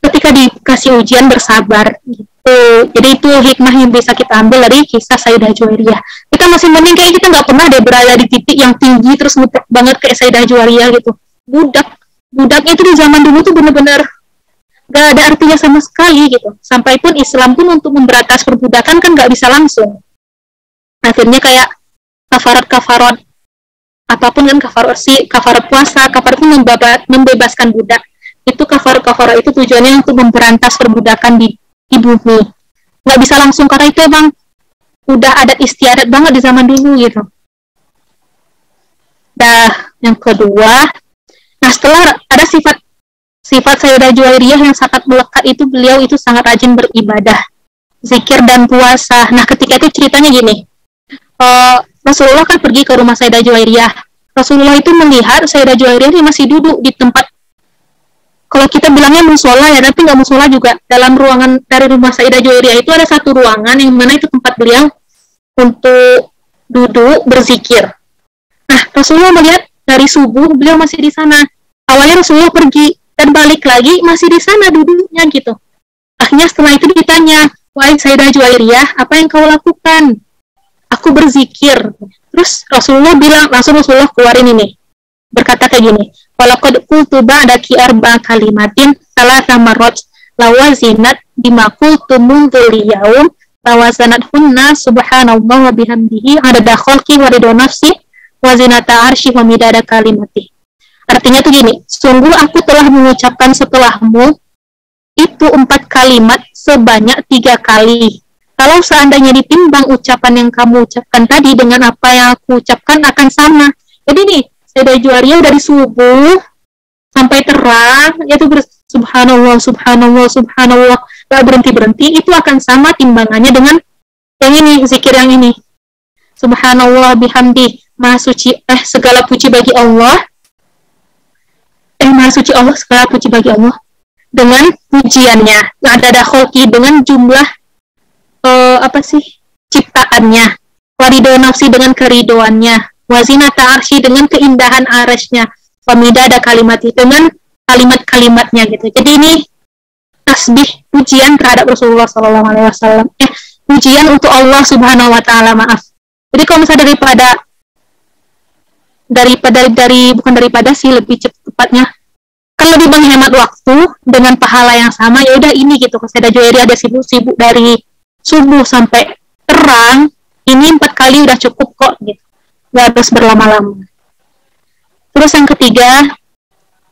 ketika dikasih ujian bersabar gitu. Jadi itu hikmah yang bisa kita ambil dari kisah Sayyidah Juwairiyah. Kita masih mending kayak kita nggak pernah deh berada di titik yang tinggi terus mutlak banget kayak Sayyidah Juwairiyah gitu. Budaknya itu di zaman dulu tuh bener-bener nggak ada artinya sama sekali gitu. Sampai pun Islam pun untuk memberantas perbudakan kan nggak bisa langsung. Akhirnya kayak kafarat apapun kan, kafarat puasa, kafarat pun membebaskan budak. Itu kafarat itu tujuannya untuk memberantas perbudakan di bumi. Nggak bisa langsung karena itu emang udah adat istiadat banget di zaman dulu gitu. Yang kedua, nah setelah ada sifat Sayyidah Juwairiyah yang sangat melekat itu, beliau itu sangat rajin beribadah, zikir dan puasa. Nah ketika itu ceritanya gini, Rasulullah kan pergi ke rumah Sayyidah Juwairiyah. Rasulullah itu melihat Sayyidah Juwairiyah ini masih duduk di tempat, kalau kita bilangnya musola ya, tapi nggak musola juga. Dalam ruangan dari rumah Sayyidah Juwairiyah itu ada satu ruangan yang mana itu tempat beliau untuk duduk berzikir. Nah, Rasulullah melihat dari subuh beliau masih di sana. Awalnya Rasulullah pergi dan balik lagi masih di sana duduknya gitu. Akhirnya setelah itu ditanya, "Wahai Sayyidah Juwairiyah, apa yang kau lakukan?" "Aku berzikir." Terus Rasulullah bilang, langsung Rasulullah keluarin ini, berkata kayak gini, "Walaqad qultu ba'daki arba kalimatin salasa marrat lawazinat bima qultu mundzul yaum lawazanat hunna subhanallah wa bihamdihi adada khalqi wa ridha nafsi wa zinata arsy wa midada kalimati." Artinya tuh gini, sungguh aku telah mengucapkan setelahmu itu 4 kalimat sebanyak 3 kali. Kalau seandainya ditimbang ucapan yang kamu ucapkan tadi dengan apa yang aku ucapkan akan sama. Jadi nih, Sayyidah Juwairiyah dari subuh sampai terang, yaitu subhanallah, subhanallah, subhanallah, gak berhenti-berhenti, itu akan sama timbangannya dengan yang ini, zikir yang ini. Subhanallah bihamdi, maha suci, segala puji bagi Allah. Maha suci Allah, segala puji bagi Allah. dengan pujiannya, ada kholqi dengan jumlah ciptaannya, warido nafsi dengan keridoannya, wazinata arsy dengan keindahan arsy-nya, famida ada kalimat dengan kalimat-kalimatnya gitu. Jadi ini tasbih, pujian terhadap Rasulullah SAW. Pujian untuk Allah Subhanahu Wa Taala, maaf. Jadi kalau misalnya lebih tepatnya, kan lebih menghemat waktu dengan pahala yang sama, ya udah ini gitu. Sayyidah Juwairiyah ada sibuk-sibuk dari subuh sampai terang, ini 4 kali udah cukup kok gitu, nggak harus berlama-lama. Terus yang ketiga,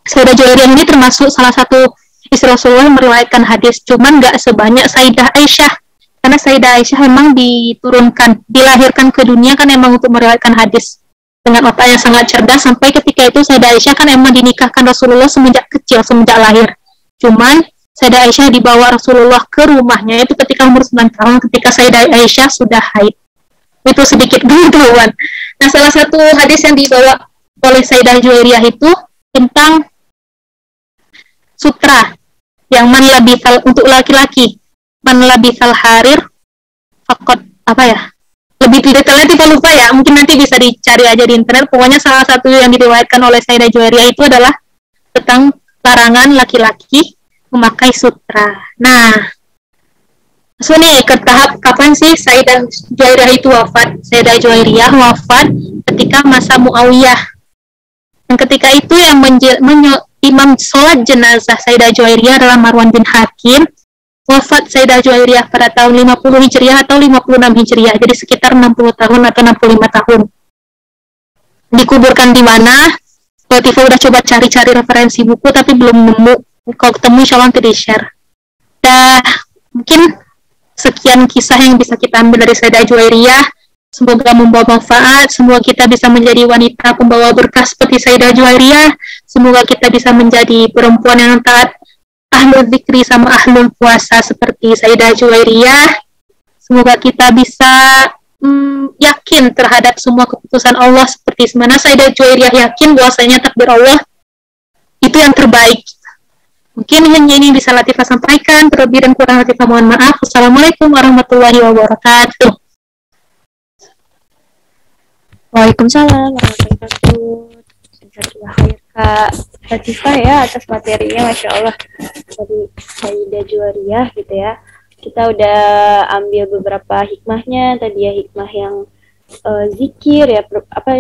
Sayyidah Juwairiyah ini termasuk salah satu istri Rasulullah yang meriwayatkan hadis, cuman nggak sebanyak Sayyidah Aisyah, karena Sayyidah Aisyah memang dilahirkan ke dunia kan emang untuk meriwayatkan hadis dengan otak yang sangat cerdas, sampai ketika itu Sayyidah Aisyah kan emang dinikahkan Rasulullah semenjak kecil, semenjak lahir. Cuman Sayyidah Aisyah dibawa Rasulullah ke rumahnya itu ketika umur 9 tahun, ketika Sayyidah Aisyah sudah haid. Itu sedikit pengetahuan. Nah, salah satu hadis yang dibawa oleh Sayyidah Juwairiyah itu tentang sutra yang man labithal untuk laki-laki, man labithal harir fakot lebih detailnya tidak lupa ya, mungkin nanti bisa dicari aja di internet. Pokoknya salah satu yang diriwayatkan oleh Sayyidah Juwairiyah itu adalah tentang larangan laki-laki memakai sutra. Nah, so nih ke tahap kapan sih Sayyidah Juwairiyah itu wafat? Sayyidah Juwairiyah wafat ketika masa Muawiyah. Dan ketika itu yang imam sholat jenazah Sayyidah Juwairiyah adalah Marwan bin Hakim. Wafat Sayyidah Juwairiyah pada tahun 50 Hijriah atau 56 Hijriah, jadi sekitar 60 tahun atau 65 tahun. Dikuburkan di mana? Latifah udah coba cari-cari referensi buku tapi belum nemu. Kalau ketemu insya Allah nanti di-share. Mungkin sekian kisah yang bisa kita ambil dari Sayyidah Juwairiyah. Semoga membawa manfaat. Semoga kita bisa menjadi wanita pembawa berkah seperti Sayyidah Juwairiyah. Semoga kita bisa menjadi perempuan yang taat, ahlul dzikri sama ahlul puasa seperti Sayyidah Juwairiyah. Semoga kita bisa yakin terhadap semua keputusan Allah seperti mana Sayyidah Juwairiyah yakin bahwasanya takdir Allah itu yang terbaik. Mungkin hanya ini bisa Latifah sampaikan. Terlebih dan kurang Latifah mohon maaf. Assalamualaikum warahmatullahi wabarakatuh. Waalaikumsalam warahmatullahi wabarakatuh. Jazakallah khair Kak Latifah ya atas materinya, Masya Allah. Dari Sayyidah Juwairiyah gitu ya. Kita udah ambil beberapa hikmahnya. Tadi ya hikmah yang zikir ya,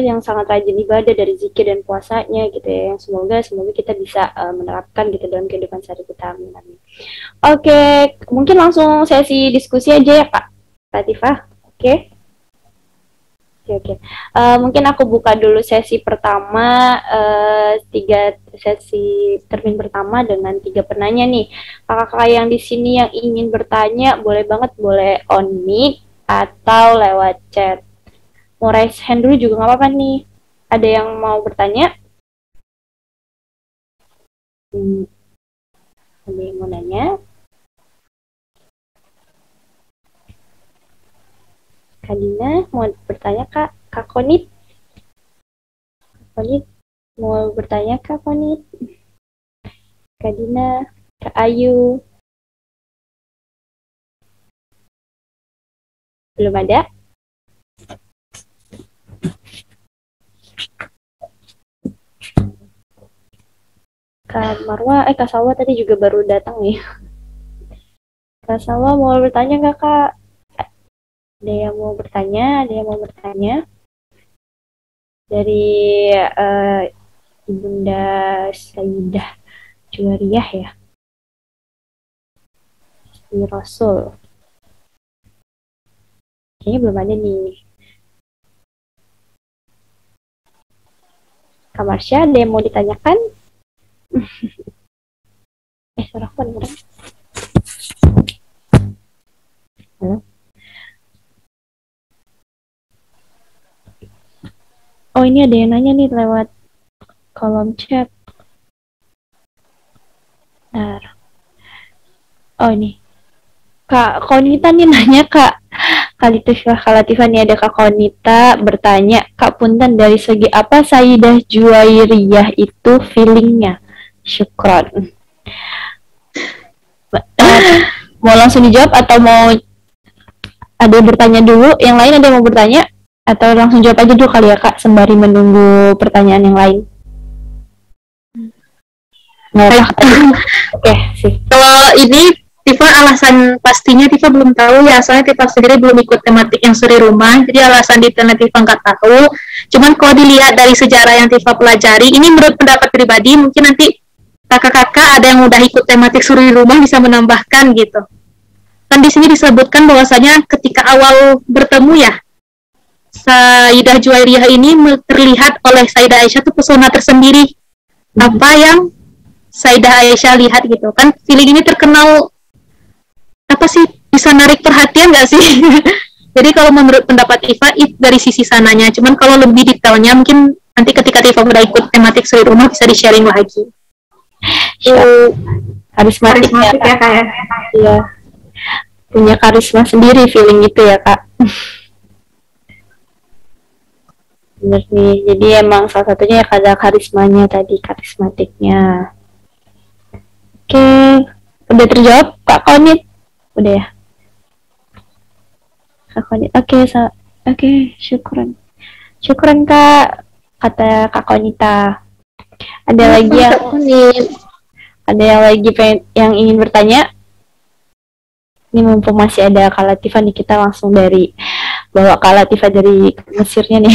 yang sangat rajin ibadah dari zikir dan puasanya gitu ya, yang semoga kita bisa menerapkan gitu dalam kehidupan sehari kita. Amin. Oke, mungkin langsung sesi diskusi aja ya Kak Latifah. Oke. Mungkin aku buka dulu sesi pertama, 3 sesi termin pertama dengan 3 penanya nih. Kakak-kakak yang di sini yang ingin bertanya boleh banget, boleh on mic atau lewat chat. Mau raise hand dulu juga nggak apa-apa nih. Ada yang mau bertanya? Ada yang mau nanya? Kak Dina mau bertanya Kak? Kak Konit? Mau bertanya Kak Konit? Kak Dina? Kak Ayu? Belum ada? Kak Marwa, Kak Salwa tadi juga baru datang nih. Kak Salwa mau bertanya nggak Kak? Ada yang mau bertanya? Dari Ibunda Sayyidah Juwairiyah ya. Istri Rasul. Kayaknya belum ada nih. Kak Marsha, ada yang mau ditanyakan? Suara aku dengeran. Halo? Oh, ini ada yang nanya nih lewat kolom chat. Bentar. Oh, ini. Kak Konita nih nanya, Kak. Kak Latifah nih ada Kak Konita bertanya, Kak Punten, dari segi apa Sayyidah Juwairiyah itu feelingnya? Syukron. Mau langsung dijawab atau mau ada yang bertanya dulu? Yang lain ada yang mau bertanya? Atau langsung jawab aja dulu kali ya Kak, sembari menunggu pertanyaan yang lain. Oke, sih. Kalau ini Tifa alasan pastinya Tifa belum tahu ya, soalnya Tifa sendiri belum ikut tematik yang suri rumah, jadi alasan detailnya Tifa nggak tahu. Cuman kalau dilihat dari sejarah yang Tifa pelajari, ini menurut pendapat pribadi, mungkin nanti kakak-kakak ada yang udah ikut tematik suri rumah bisa menambahkan gitu. Kan di sini disebutkan bahwasanya ketika awal bertemu ya, Sayyidah Juwairiyah ini terlihat oleh Sayyidah Aisyah tuh pesona tersendiri. Apa yang Sayyidah Aisyah lihat gitu kan, feeling ini terkenal apa sih, bisa narik perhatian nggak sih? Jadi kalau menurut pendapat Tifa dari sisi sananya, cuman kalau lebih detailnya mungkin nanti ketika Tifa udah ikut tematik suri rumah bisa di-sharing lagi. Karismatik ya Kak ya. Iya. Punya karisma sendiri feeling itu ya Kak. Bener nih, jadi emang salah satunya ya ada karismanya tadi, karismatiknya. Oke, udah terjawab Kak Konit? Udah ya? Kak Konit, oke, syukran. Syukran Kak, kata Kak Konita. Ada lagi yang ingin bertanya? Ini mumpung masih ada Kak Latifah nih, kita langsung bawa Kak Latifah dari Mesirnya nih.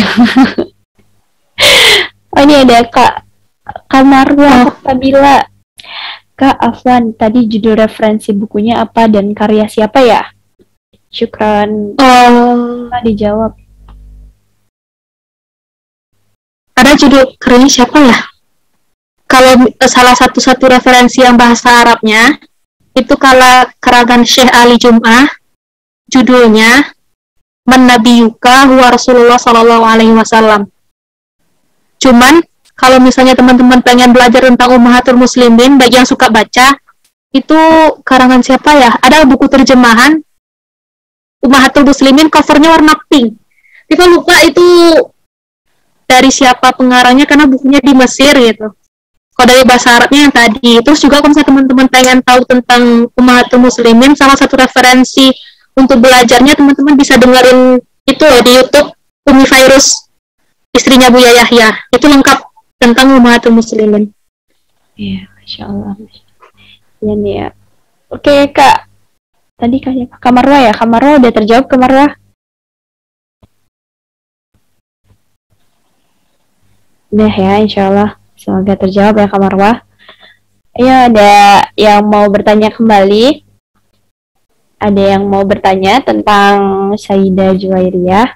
Oh ini ada Kak Marwa Kabila. Kak Afwan, tadi judul referensi bukunya apa dan karya siapa ya? Syukran. Dijawab. Ada judul karyanya siapa ya? Kalau salah satu referensi yang bahasa Arabnya, itu karangan Syekh Ali Jum'ah, judulnya Man Nabiyuka huwa Rasulullah sallallahu alaihi wasallam. Cuman kalau misalnya teman-teman pengen belajar tentang Ummahatul Muslimin, bagi yang suka baca, itu karangan siapa ya? Ada buku terjemahan Ummahatul Muslimin, covernya warna pink. Kita lupa itu dari siapa pengarangnya karena bukunya di Mesir gitu. Kalau dari bahasa Arabnya yang tadi. Terus juga kalau misalnya teman-teman pengen tahu tentang Ummahatul Muslimin, salah satu referensi untuk belajarnya teman-teman bisa dengerin itu loh di YouTube, Umi Fairuz, istrinya Buya Yahya. Itu lengkap tentang Ummahatul Muslimin. Iya, Masya Allah. Iya nih ya. Oke Kak, tadi Kak Marwa ya? Kak Marwa udah terjawab Kak Marwa? Udah ya, insya Allah. Semoga terjawab ya Kak Marwa. Iya, ada yang mau bertanya kembali? Ada yang mau bertanya tentang Sayyidah Juwairiyah,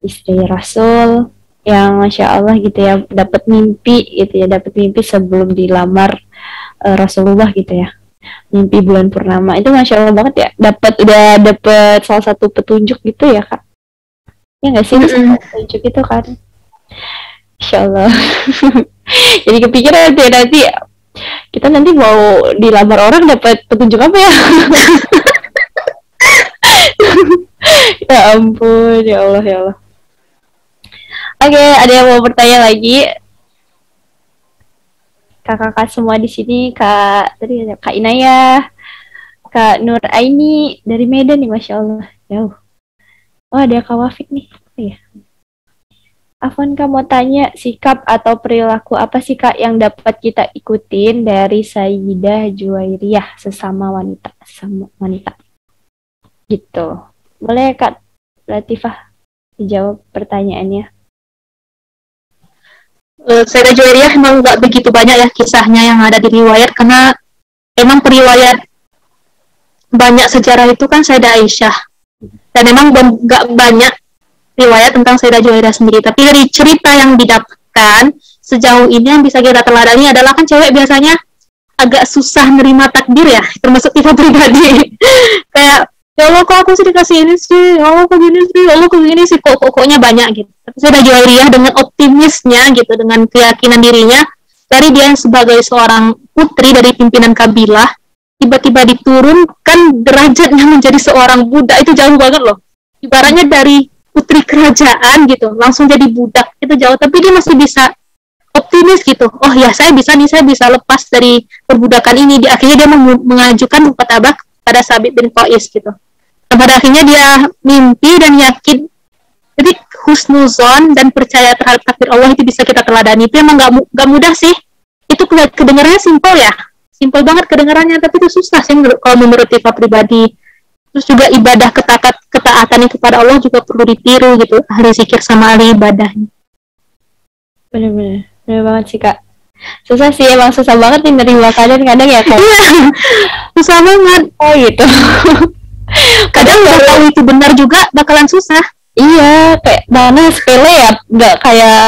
istri Rasul, yang Masya Allah gitu ya, dapat mimpi sebelum dilamar Rasulullah gitu ya, mimpi bulan purnama. Itu Masya Allah banget ya, udah dapat salah satu petunjuk gitu ya Kak. Ya nggak sih, petunjuk itu kan, Insya Allah. Jadi kepikiran nanti kita nanti mau dilamar orang dapat petunjuk apa ya? Ya ampun, ya Allah, ya Allah. Oke, ada yang mau bertanya lagi? Kakak-kakak semua di sini, tadi ada Kak Inayah, Kak Nur Aini dari Medan nih, Masya Allah, jauh. Oh, ada Kak Wafik nih. Oh, iya. Afwan, Kak mau tanya, sikap atau perilaku apa sih Kak yang dapat kita ikutin dari Sayyidah Juwairiyah sesama wanita, gitu. Boleh Kak Latifah dijawab pertanyaannya? Sayyidah Juwairiyah emang nggak begitu banyak ya kisahnya yang ada di riwayat, karena emang periwayat banyak sejarah itu kan Sayyidah Aisyah, dan emang nggak banyak riwayat tentang Sayyidah Juwairiyah sendiri. Tapi dari cerita yang didapatkan sejauh ini yang bisa kita teladani adalah kan cewek biasanya agak susah nerima takdir ya, termasuk Tifa pribadi. Kayak, ya Allah kok aku sih dikasih ini sih, ya Allah kok gini sih, ya Allah kok gini sih, pokoknya banyak gitu. Tapi Sayyidah Juwairiyah dengan optimisnya gitu, dengan keyakinan dirinya, dari dia sebagai seorang putri dari pimpinan kabilah, tiba-tiba diturunkan derajatnya menjadi seorang budak, itu jauh banget loh. Ibaratnya dari putri kerajaan gitu, langsung jadi budak, itu jauh, tapi dia masih bisa optimis gitu. Oh ya, saya bisa lepas dari perbudakan ini. Akhirnya dia mengajukan pada Sabit bin Qais gitu. Dan pada akhirnya dia mimpi dan yakin. Jadi husnuzon dan percaya terhadap takdir Allah itu bisa kita teladani. Itu emang gak mudah sih. Itu kedengarannya simpel ya. Simpel banget kedengarannya, tapi itu susah sih kalau menurut Tifa pribadi. Terus juga ibadah ketaatan kepada Allah juga perlu ditiru gitu. Ahli zikir sama ahli ibadahnya. Bener banget sih Kak. Susah sih, emang susah banget nih nerima kadang ya Kak. Iya, susah banget. Oh gitu. Kadang nggak tahu itu benar juga bakalan susah. Iya, kayak mana sepele ya, nggak kayak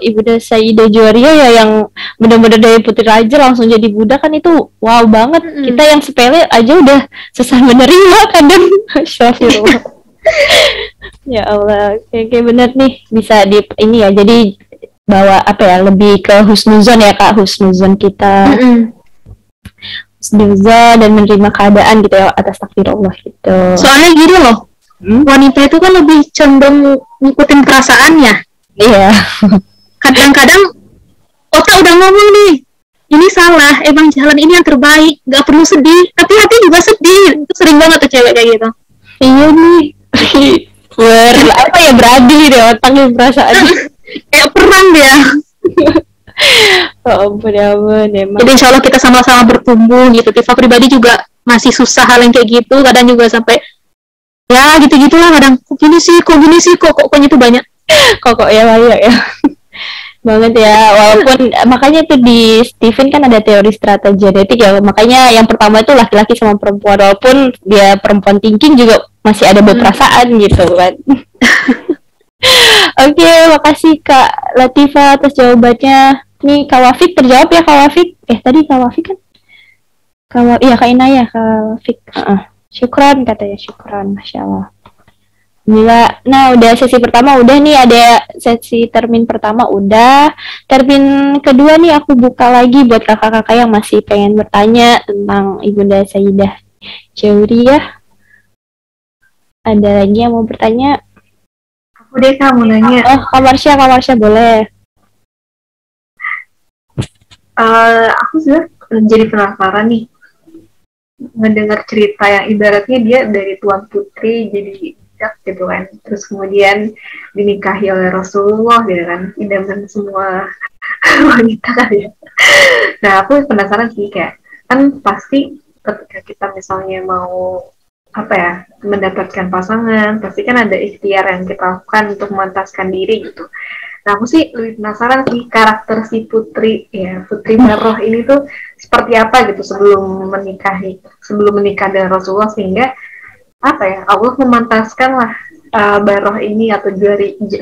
Ibunda Sayyidah Juwairiyah ya yang benar-benar dari putri raja langsung jadi budak kan, itu wow banget. Kita yang sepele aja udah susah menerima kadang. Astagfirullah. Ya Allah, kayak bener nih bisa di ini ya, jadi bawa apa ya, lebih ke husnuzon ya Kak, husnuzon kita. Husnuzon dan menerima keadaan gitu ya atas takdir Allah gitu. Soalnya gini loh, wanita itu kan lebih cenderung ngikutin perasaannya. Iya. Kadang-kadang otak udah ngomong nih, ini salah, emang jalan ini yang terbaik, gak perlu sedih, tapi hati juga sedih. Itu sering banget tuh cewek kayak gitu. Iya nih. Apa ya, beradu deh otaknya perasaan. Kayak perang dia. Oh ampun emang. Jadi insya Allah kita sama-sama bertumbuh gitu. Tifa pribadi juga masih susah hal yang kayak gitu. Kadang juga sampai ya gitu-gitulah. Kadang kok gini sih, koknya itu banyak. Kok ya banyak ya. Banget ya. Walaupun makanya tuh di Stephen kan ada teori strategi genetik ya. Makanya yang pertama itu laki-laki sama perempuan. Walaupun dia perempuan thinking juga masih ada berperasaan gitu kan. Oke, makasih Kak Latifah atas jawabannya. Nih Kak Wafik terjawab ya Kak Wafik. Tadi Kak Wafik kan? Iya Kak Inayah, Kak Wafik. Syukran katanya, syukran, Masya Allah. Gila. Nah udah sesi pertama udah nih, ada sesi termin pertama udah. Termin kedua nih aku buka lagi buat kakak-kakak yang masih pengen bertanya tentang Ibunda Sayyidah Juwairiyah. Ada lagi yang mau bertanya? Aku deh Kak mau nanya. Oh, Kak Marsha boleh. Aku sudah jadi penasaran nih mendengar cerita yang ibaratnya dia dari tuan putri jadi budak gitu kan, terus kemudian dinikahi oleh Rasulullah gitu kan, idaman semua wanita kan ya. Nah aku penasaran sih, kayak kan pasti ketika kita misalnya mau mendapatkan pasangan, pasti kan ada ikhtiar yang kita lakukan untuk memantaskan diri gitu. Nah aku sih lebih penasaran sih karakter si Putri Barroh ini tuh seperti apa gitu sebelum menikah dengan Rasulullah, sehingga Allah memantaskan lah Barroh ini atau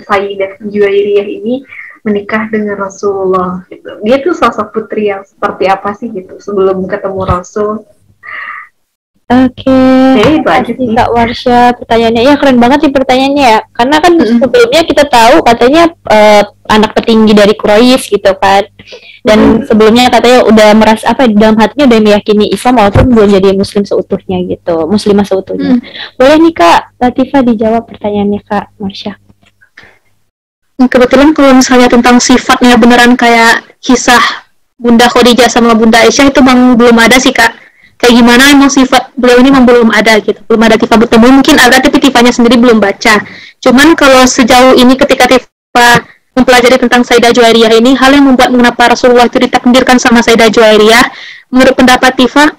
Sayyidah Juwairiyah ini menikah dengan Rasulullah gitu. Dia tuh sosok putri yang seperti apa sih gitu sebelum ketemu Rasul? Oke, kasih Kak Warsha pertanyaannya. Ya keren banget sih pertanyaannya ya. Karena kan sebelumnya kita tahu katanya anak petinggi dari Quraisy gitu kan. Dan sebelumnya katanya udah merasa dalam hatinya udah meyakini Islam walaupun belum jadi muslim seutuhnya gitu, muslimah seutuhnya. Boleh nih Kak Latifah dijawab pertanyaannya Kak Warsha. Kebetulan kalau misalnya tentang sifatnya beneran kayak kisah Bunda Khadijah sama Bunda Aisyah itu belum ada sih Kak. Kayak gimana emang sifat beliau ini belum ada gitu, belum ada Tifa bertemu, mungkin ada tapi Tifanya sendiri belum baca. Cuman kalau sejauh ini ketika Tifa mempelajari tentang Sayyidah Juwairiyah ini, hal yang membuat mengapa Rasulullah itu ditakdirkan sama Sayyidah Juwairiyah, menurut pendapat Tifa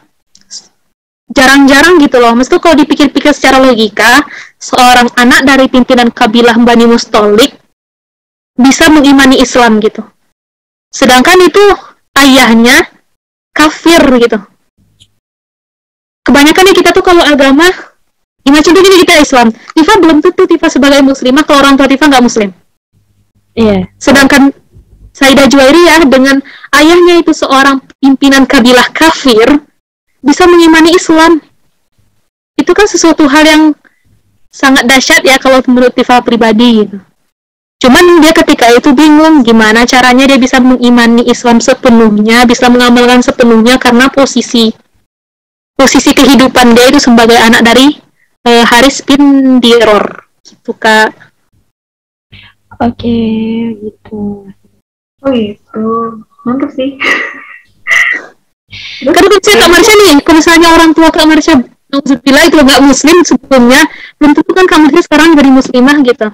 jarang-jarang gitu loh. Mesti kalau dipikir-pikir secara logika, seorang anak dari pimpinan kabilah Bani Mustalik bisa mengimani Islam gitu, sedangkan itu ayahnya kafir gitu. Kebanyakan kita tuh kalau agama, contohnya kita Islam, Tifa belum tentu Tifa sebagai muslimah kalau orang tua Tifa nggak muslim. Iya. Sedangkan Sayyidah Juwairiyah dengan ayahnya itu seorang pimpinan kabilah kafir bisa mengimani Islam. Itu kan sesuatu hal yang sangat dahsyat ya kalau menurut Tifa pribadi gitu. Cuman dia ketika itu bingung gimana caranya dia bisa mengimani Islam sepenuhnya, bisa mengamalkan sepenuhnya karena posisi kehidupan dia itu sebagai anak dari Haris bin Diror gitu Kak. Oke, gitu. Oh gitu, mantap sih. Karena kan saya Kak Marsha nih, kalau misalnya orang tua Kak Marsha Alhamdulillah itu nggak muslim sebelumnya, belum tentu kan Kak Marsha sekarang jadi muslimah gitu.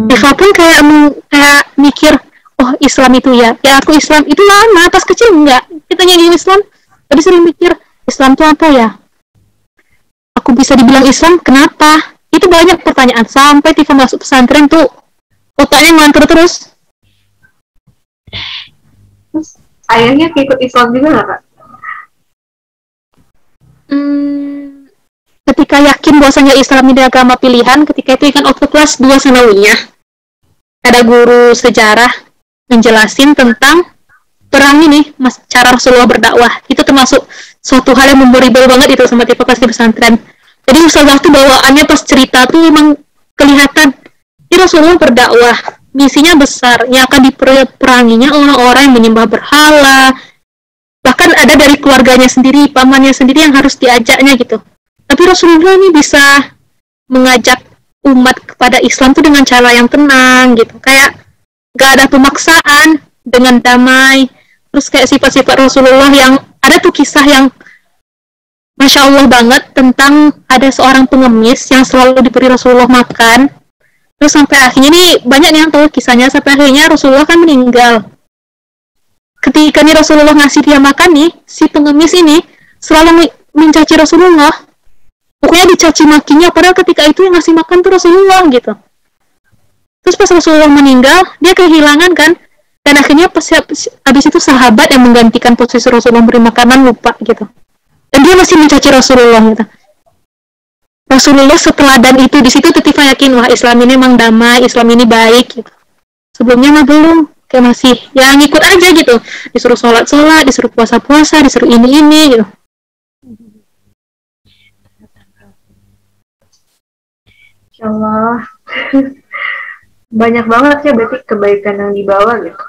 Ya pun kayak mikir, oh Islam itu ya aku Islam itu lama pas kecil enggak. Kita nyanyi Islam, tapi sering mikir Islam itu apa ya? Aku bisa dibilang Islam, kenapa? Itu banyak pertanyaan sampai Tifa masuk pesantren tuh otaknya ngantur terus. Terus ayahnya ikut Islam juga nggak Kak? Ketika yakin bahwasanya Islam ini agama pilihan, ketika itu kan waktu kelas 2 sanawiyah, ada guru sejarah menjelasin tentang perang ini, cara Rasulullah berdakwah. Itu termasuk suatu hal yang memorable banget itu sama tipe pas di pesantren. Jadi ustazah tuh bawaannya pas cerita tuh emang kelihatan ini Rasulullah berdakwah, misinya besar, yang akan diperanginya orang-orang yang menyembah berhala, bahkan ada dari keluarganya sendiri, pamannya sendiri yang harus diajaknya gitu. Tapi Rasulullah ini bisa mengajak umat kepada Islam tuh dengan cara yang tenang gitu, kayak gak ada pemaksaan, dengan damai. Terus kayak sifat-sifat Rasulullah yang ada tuh kisah yang Masya Allah banget tentang ada seorang pengemis yang selalu diberi Rasulullah makan. Terus sampai akhirnya nih banyak nih yang tahu kisahnya, sampai akhirnya Rasulullah kan meninggal. Ketika nih Rasulullah ngasih dia makan nih, si pengemis ini selalu mencaci Rasulullah. Pokoknya dicaci makinya, padahal ketika itu yang ngasih makan tuh Rasulullah gitu. Terus pas Rasulullah meninggal, dia kehilangan kan, dan akhirnya pas habis itu sahabat yang menggantikan posisi Rasulullah memberi makanan lupa gitu. Dan dia masih mencaci Rasulullah gitu. Rasulullah setelah dan itu di situ Tifa yakin wah Islam ini memang damai, Islam ini baik gitu. Sebelumnya mah belum, kayak masih ya ngikut aja gitu. Disuruh sholat, disuruh puasa, disuruh ini gitu. Insyaallah. Banyak banget ya berarti kebaikan yang dibawa gitu.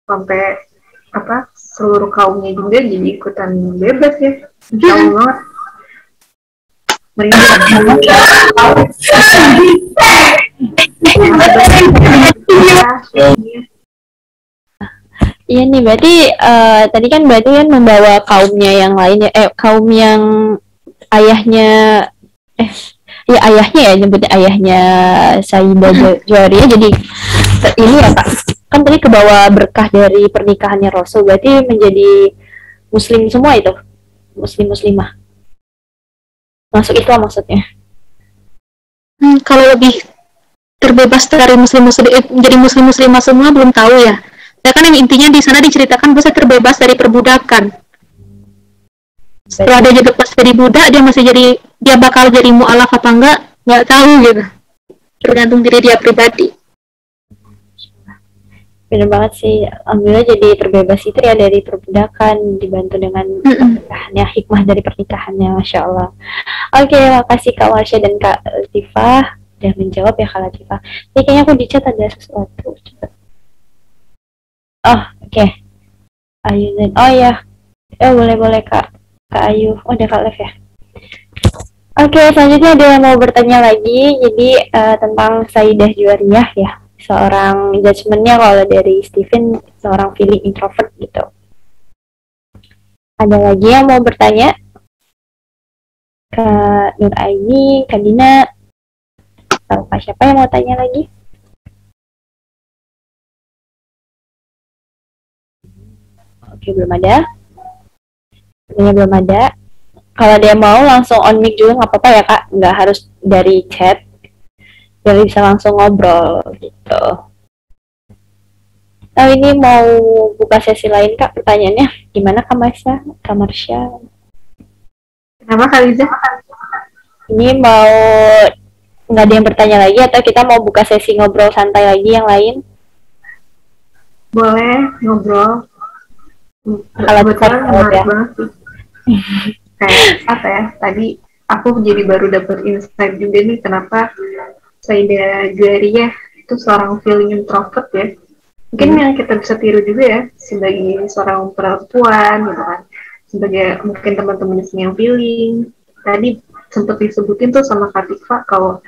Sampai seluruh kaumnya juga jadi ikutan bebas ya. Insyaallah. Iya nih, berarti tadi kan berarti kan membawa kaumnya yang lain ya, kaum yang ayahnya, ya ayahnya ya, nyebutnya ayahnya Sayyidah Juwairiyah, jadi ini ya Kak, kan tadi kebawa berkah dari pernikahannya Rasul, berarti menjadi muslim semua itu, muslimah, masuk Islam maksudnya. Kalau lebih terbebas dari menjadi muslimah semua belum tahu ya. Ya kan yang intinya di sana diceritakan bisa terbebas dari perbudakan. Setelah dia lepas dari budak, dia bakal jadi mu'alaf apa nggak tahu gitu. Tergantung diri dia pribadi. Benar banget sih, alhamdulillah jadi terbebas itu ya dari perbudakan, dibantu dengan pernikahannya, hikmah dari pernikahannya, Masya Allah. Oke, makasih Kak Marsha dan Kak Latifah udah menjawab ya Kak Latifah. Tapi kayaknya aku di chat ada sesuatu. Oh, oke. Ayu dan oh ya, boleh Kak Ayu. Oh, udah Kak Lev ya. Oke, selanjutnya ada yang mau bertanya lagi. Jadi tentang Sayyidah Juwairiyah ya. Seorang judgementnya kalau dari Stephen seorang feeling introvert gitu. Ada lagi yang mau bertanya? Kak Nur Aini, Kak Dina, atau Kak siapa yang mau tanya lagi? Oke, belum ada. Sebenarnya belum ada. Kalau dia mau langsung on mic juga nggak apa-apa ya Kak, nggak harus dari chat. Jadi bisa langsung ngobrol gitu. Nah ini mau buka sesi lain Kak, pertanyaannya gimana Kak Marsha? Kenapa Kak Liza? Ini mau nggak ada yang bertanya lagi atau kita mau buka sesi ngobrol santai lagi yang lain? Boleh ngobrol. Kalau kebetulan menarik banget sih. Kayak apa ya? Tadi aku jadi baru dapat insight juga nih kenapa Sayyidah Juwairiyah itu seorang feeling introvert ya. Mungkin yang kita bisa tiru juga ya sebagai seorang perempuan gitu kan. Sebagai mungkin teman-teman yang feeling. Tadi sempat disebutin tuh sama Kak Tifa kalau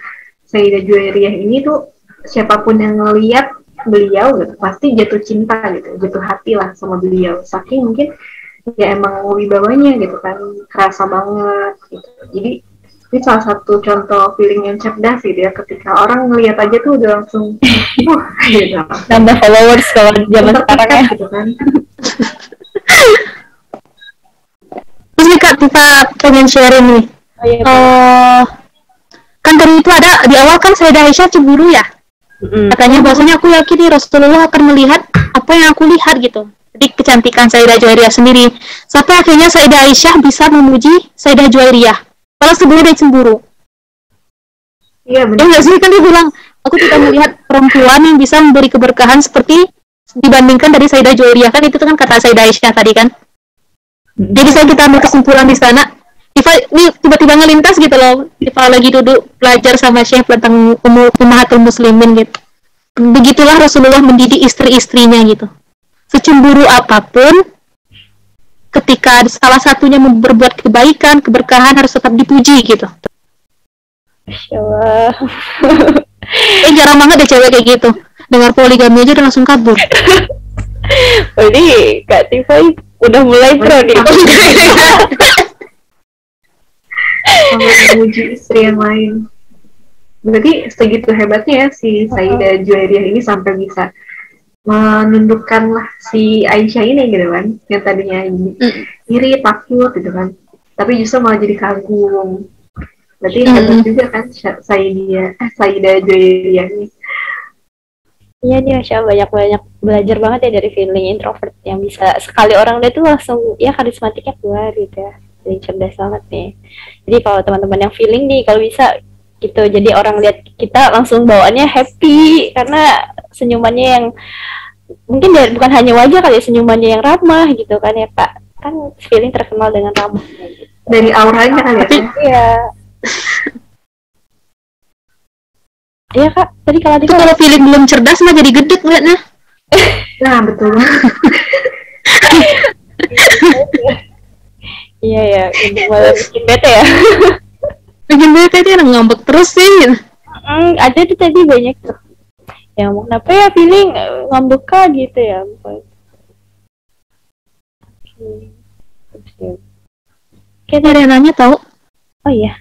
Sayyidah Juwairiyah ini tuh siapapun yang ngelihat beliau gitu pasti jatuh cinta gitu, jatuh hati lah sama beliau, saking mungkin ya emang wibawanya gitu kan, kerasa banget gitu. Jadi ini salah satu contoh feeling yang cerdas gitu ya, ketika orang ngelihat aja tuh udah langsung gitu, Nambah followers kalau zaman sekarang ya. gitu kan. Terus nih Kak, kita pengen sharing nih. Oh, iya, Kan tadi itu ada di awal kan Sayyidah Aisyah cemburu ya. Katanya bahwasanya aku yakin nih Rasulullah akan melihat apa yang aku lihat gitu. Jadi kecantikan Sayyidah Juwairiyah sendiri. Sampai akhirnya Sayyidah Aisyah bisa memuji Sayyidah Juwairiyah. Kalau sebelumnya dia cemburu. Iya Ya benar. nggak sih, kan dia bilang, aku tidak melihat perempuan yang bisa memberi keberkahan seperti dibandingkan dari Sayyidah Juwairiyah. Kan itu kan kata Sayyidah Aisyah tadi kan. Jadi saya kita ambil kesimpulan di sana. Tifa ini tiba-tiba ngelintas gitu loh. Tifa lagi duduk belajar sama Syekh tentang Ummahatul Muslimin gitu. Begitulah Rasulullah mendidik istri-istrinya gitu. Secemburu apapun, ketika salah satunya berbuat kebaikan, keberkahan harus tetap dipuji gitu. Masya Allah. Jarang banget deh cewek kayak gitu. Dengar poligami aja udah langsung kabur. Jadi Kak Tifa udah mulai pro nih. Kalau memuji istri yang lain. Berarti segitu hebatnya ya si Sayyidah Juwairiyah ini sampai bisa menundukkan lah si Aisyah ini gitu kan, yang tadinya iri, takut gitu kan, tapi justru malah jadi kagum. Berarti hebat juga kan Sayyidah Juwairiyah ini. Iya nih, Masya Allah, banyak belajar banget ya dari feeling introvert yang bisa sekali orang dia tuh langsung ya karismatiknya keluar gitu ya. Jadi cerdas banget nih. Jadi kalau teman-teman yang feeling nih, kalau bisa gitu, jadi orang lihat kita langsung bawaannya happy karena senyumannya yang mungkin bukan hanya wajah kali ya, senyumannya yang ramah gitu kan ya Kak. Kan feeling terkenal dengan ramah gitu. Dari auranya kali ya. Iya. Iya Kak, tadi kalau Itu kalau feeling belum cerdas mah jadi gedek ngeliatnya. Nah betul. Iya ya, untuk malah bikin bete ya. Bikin bete dia ngambek terus sih. Ada tuh tadi banyak tuh. Ya mau kenapa ya feeling ngambek kah gitu ya. Kayak ada yang nanya tau. Oh iya.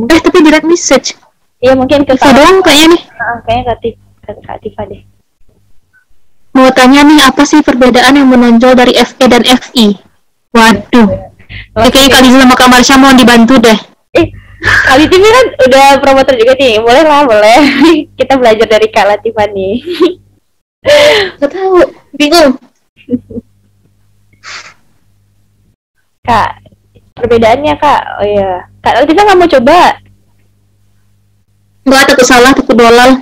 Tapi direct message. Iya mungkin ke Tifa doang kayaknya nih. Kayaknya Kak Tifa deh. Mau tanya nih, apa sih perbedaan yang menonjol dari FE dan FI? Waduh. Kayaknya Kak Liza sama Kak Marsha mau dibantu deh. Kak Latifah kan udah promotor juga nih. Boleh lah, boleh. Kita belajar dari Kak Latifah nih. Gak tahu, bingung. Kak, perbedaannya Kak. Oh iya. Kak Latifah nggak mau coba? Enggak, takut salah, takut dolal.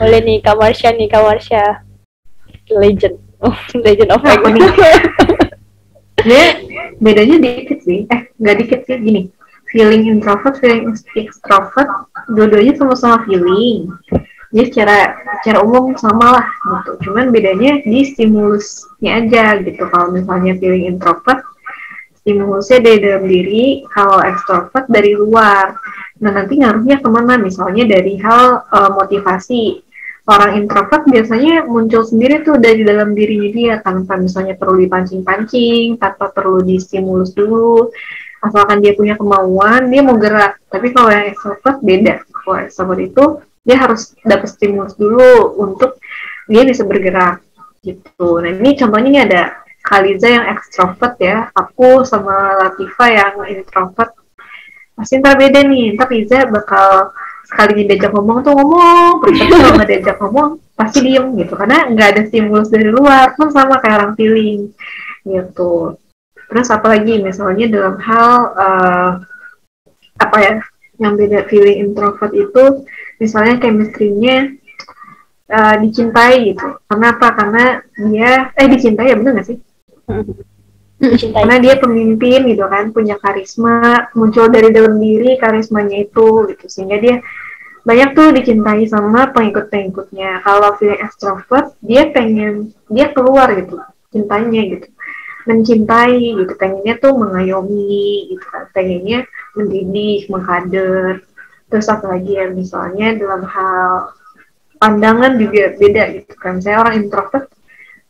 Boleh nih Kak Marsha nih, Kak Marsha. Legend. Legend of Apa Ego. nih? Dia bedanya dikit sih. Nggak dikit sih, gini. Feeling introvert, feeling extrovert, dua-duanya sama-sama feeling. Jadi secara umum sama lah gitu. Cuman bedanya di stimulusnya aja gitu. Kalau misalnya feeling introvert, stimulusnya dari dalam diri, kalau extrovert dari luar. Nah nanti ngaruhnya kemana? Misalnya dari hal motivasi. Orang introvert biasanya muncul sendiri tuh dari dalam dirinya dia, tanpa misalnya perlu dipancing-pancing, tanpa perlu distimulus dulu. Asalkan dia punya kemauan, dia mau gerak. Tapi kalau yang extrovert beda. Kalau extrovert itu dia harus dapat stimulus dulu untuk dia bisa bergerak gitu. Nah ini contohnya ini ada Khaliza yang extrovert ya, aku sama Latifah yang introvert. Pasti ntar beda nih, ntar Liza bakal sekali diajak ngomong tuh ngomong, tapi kalau nggak diajak ngomong pasti diem gitu, karena nggak ada stimulus dari luar, pun sama kayak orang feeling gitu. Terus apalagi misalnya dalam hal apa ya, yang beda feeling introvert itu, misalnya chemistry-nya dicintai gitu. Kenapa? Karena dia dicintai ya, bener nggak sih? Karena dia pemimpin gitu kan, punya karisma, muncul dari dalam diri karismanya itu gitu, sehingga dia banyak tuh dicintai sama pengikut-pengikutnya. Kalau feeling extrovert, dia pengen dia keluar gitu cintanya gitu, mencintai gitu, pengennya tuh mengayomi gitu kan, pengennya mendidik, mengkader. Terus apa lagi ya, misalnya dalam hal pandangan juga beda gitu kan. Saya orang introvert,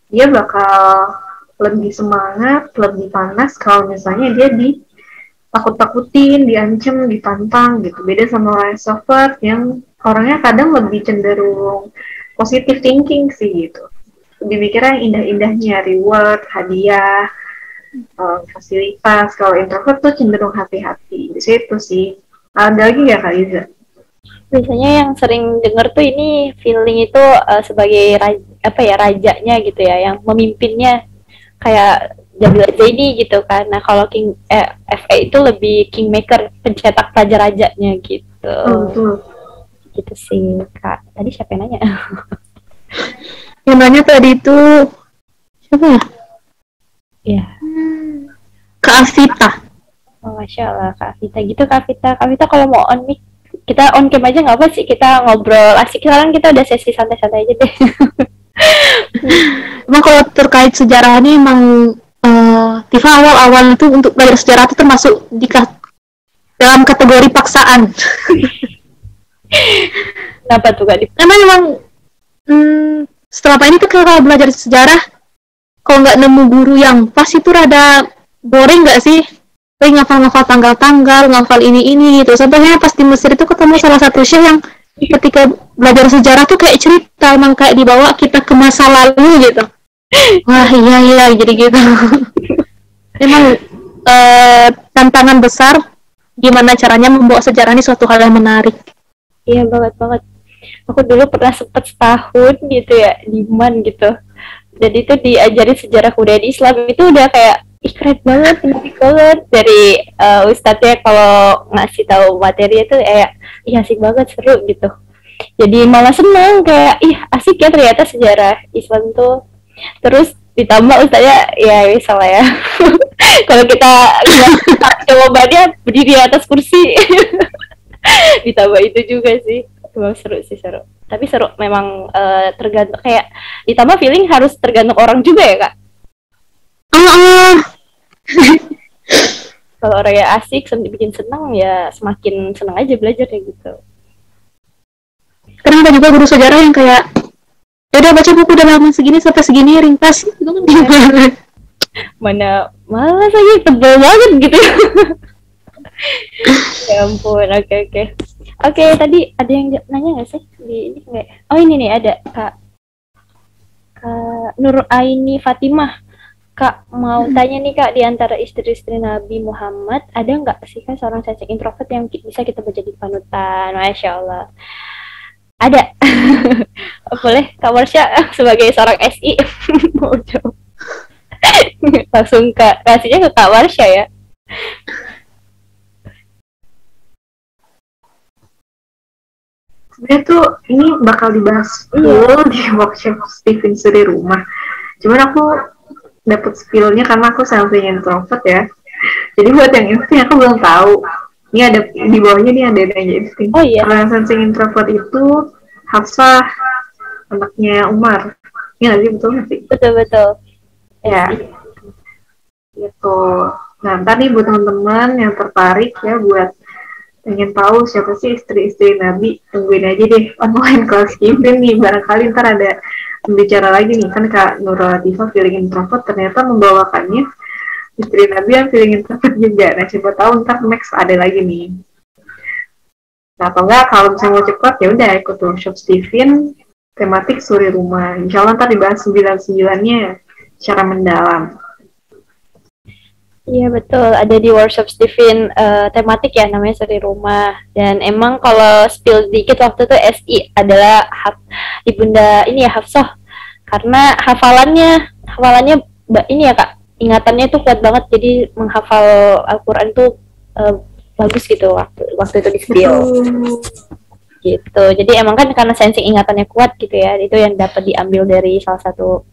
dia bakal lebih semangat, lebih panas kalau misalnya dia takut-takutin, diancem, ditantang gitu. Beda sama orang extrovert yang orangnya kadang lebih cenderung positive thinking sih gitu. Lebih mikirnya yang indah-indahnya, reward, hadiah, fasilitas. Kalau introvert tuh cenderung hati-hati. Di situ sih. Ada lagi nggak Kak Iza? Biasanya yang sering denger tuh ini feeling itu sebagai rajanya gitu ya, yang memimpinnya kayak Jabil Zaidi gitu kan. Nah kalau FA itu lebih kingmaker, pencetak raja-rajanya gitu. Betul. Gitu sih Kak. Tadi siapa yang nanya? Yang nanya tadi itu siapa ya? Iya. Kak Afita. Oh, Masya Allah Kak Vita gitu. Kak Vita kalau mau on mic, kita on cam aja nggak apa sih, kita ngobrol asik. Sekarang kita udah sesi santai-santai aja deh. Emang kalau terkait sejarah ini emang Tifa awal-awal itu untuk belajar sejarah itu termasuk dalam kategori paksaan. Kenapa tuh Kak? Karena memang setelah ini tuh kalau belajar sejarah, kalau nggak nemu guru yang pas itu rada boring nggak sih? Kayak ngafal-ngafal tanggal-tanggal, ngafal ini gitu. Contohnya pas di Mesir itu ketemu salah satu syekh yang ketika belajar sejarah tuh kayak cerita, emang kayak dibawa kita ke masa lalu gitu. Wah iya jadi gitu. Memang tantangan besar gimana caranya membawa sejarah ini suatu hal yang menarik. Iya banget. Aku dulu pernah sempet setahun gitu ya di MAN gitu. Jadi itu diajarin sejarah budaya Islam, itu udah kayak keren banget, menarik banget dari ustadznya kalau ngasih tahu materi itu kayak asik banget, seru gitu. Jadi malah seneng kayak asik ya ternyata sejarah Islam tuh. Terus ditambah ustadznya ya salah ya. Kalau kita jawabannya berdiri di atas kursi. Ditambah itu juga sih. Memang seru. Tapi seru memang tergantung, kayak ditambah feeling harus tergantung orang juga ya Kak. Kalau orangnya asik, bikin senang ya semakin senang aja belajar kayak gitu. Karena ada juga guru sejarah yang kayak ya udah baca buku udah halaman segini sampai segini ringkas itu kan gimana? Mana malas lagi, tebel banget gitu. Ya ampun, oke, tadi ada yang nanya nggak sih di ini nggak? Oh ini nih ada Kak Nur Aini Fatimah. Kak mau tanya nih Kak, di antara istri-istri Nabi Muhammad ada nggak sih Kak seorang sensei introvert yang bisa kita jadi panutan? Masya Allah. Ada. Boleh Kak Marsha sebagai seorang SI mau jawab. Langsung kasihnya ke Kak Marsha ya. Sebenarnya tuh ini bakal dibahas full di workshop Stephen Suri Rumah. Cuman aku dapat spill-nya karena aku sampai introvert ya. Jadi buat yang insting aku belum tahu. Ini ada di bawahnya nih ada nanya insting. Oh iya. Kalau yang sensing introvert itu Hafsah, anaknya Umar. Ini lagi betul nggak sih? Betul. Ya. Gitu. Nah, ntar nih buat teman-teman yang tertarik ya buat pengen tahu siapa sih istri-istri Nabi, tungguin aja deh online kelas Kifrin nih, barangkali ntar ada pembicara lagi nih, kan Kak Nur Latifah feeling introvert ternyata membawakannya istri Nabi yang feeling introvert juga. Nah coba tahu ntar next ada lagi nih. Nah atau enggak kalau misalnya mau cepat ya udah ikut workshop Stephen tematik suri rumah, insya Allah ntar dibahas 9-9-nya secara mendalam. Iya betul, ada di workshop Stephen tematik ya, namanya suri rumah. Dan emang kalau spill dikit waktu itu SI adalah ibunda ini ya Hafsah, karena hafalannya ini ya Kak, ingatannya tuh kuat banget, jadi menghafal Al-Quran tuh bagus gitu waktu itu di spill. Gitu. Jadi emang kan karena sensing ingatannya kuat gitu ya, itu yang dapat diambil dari salah satu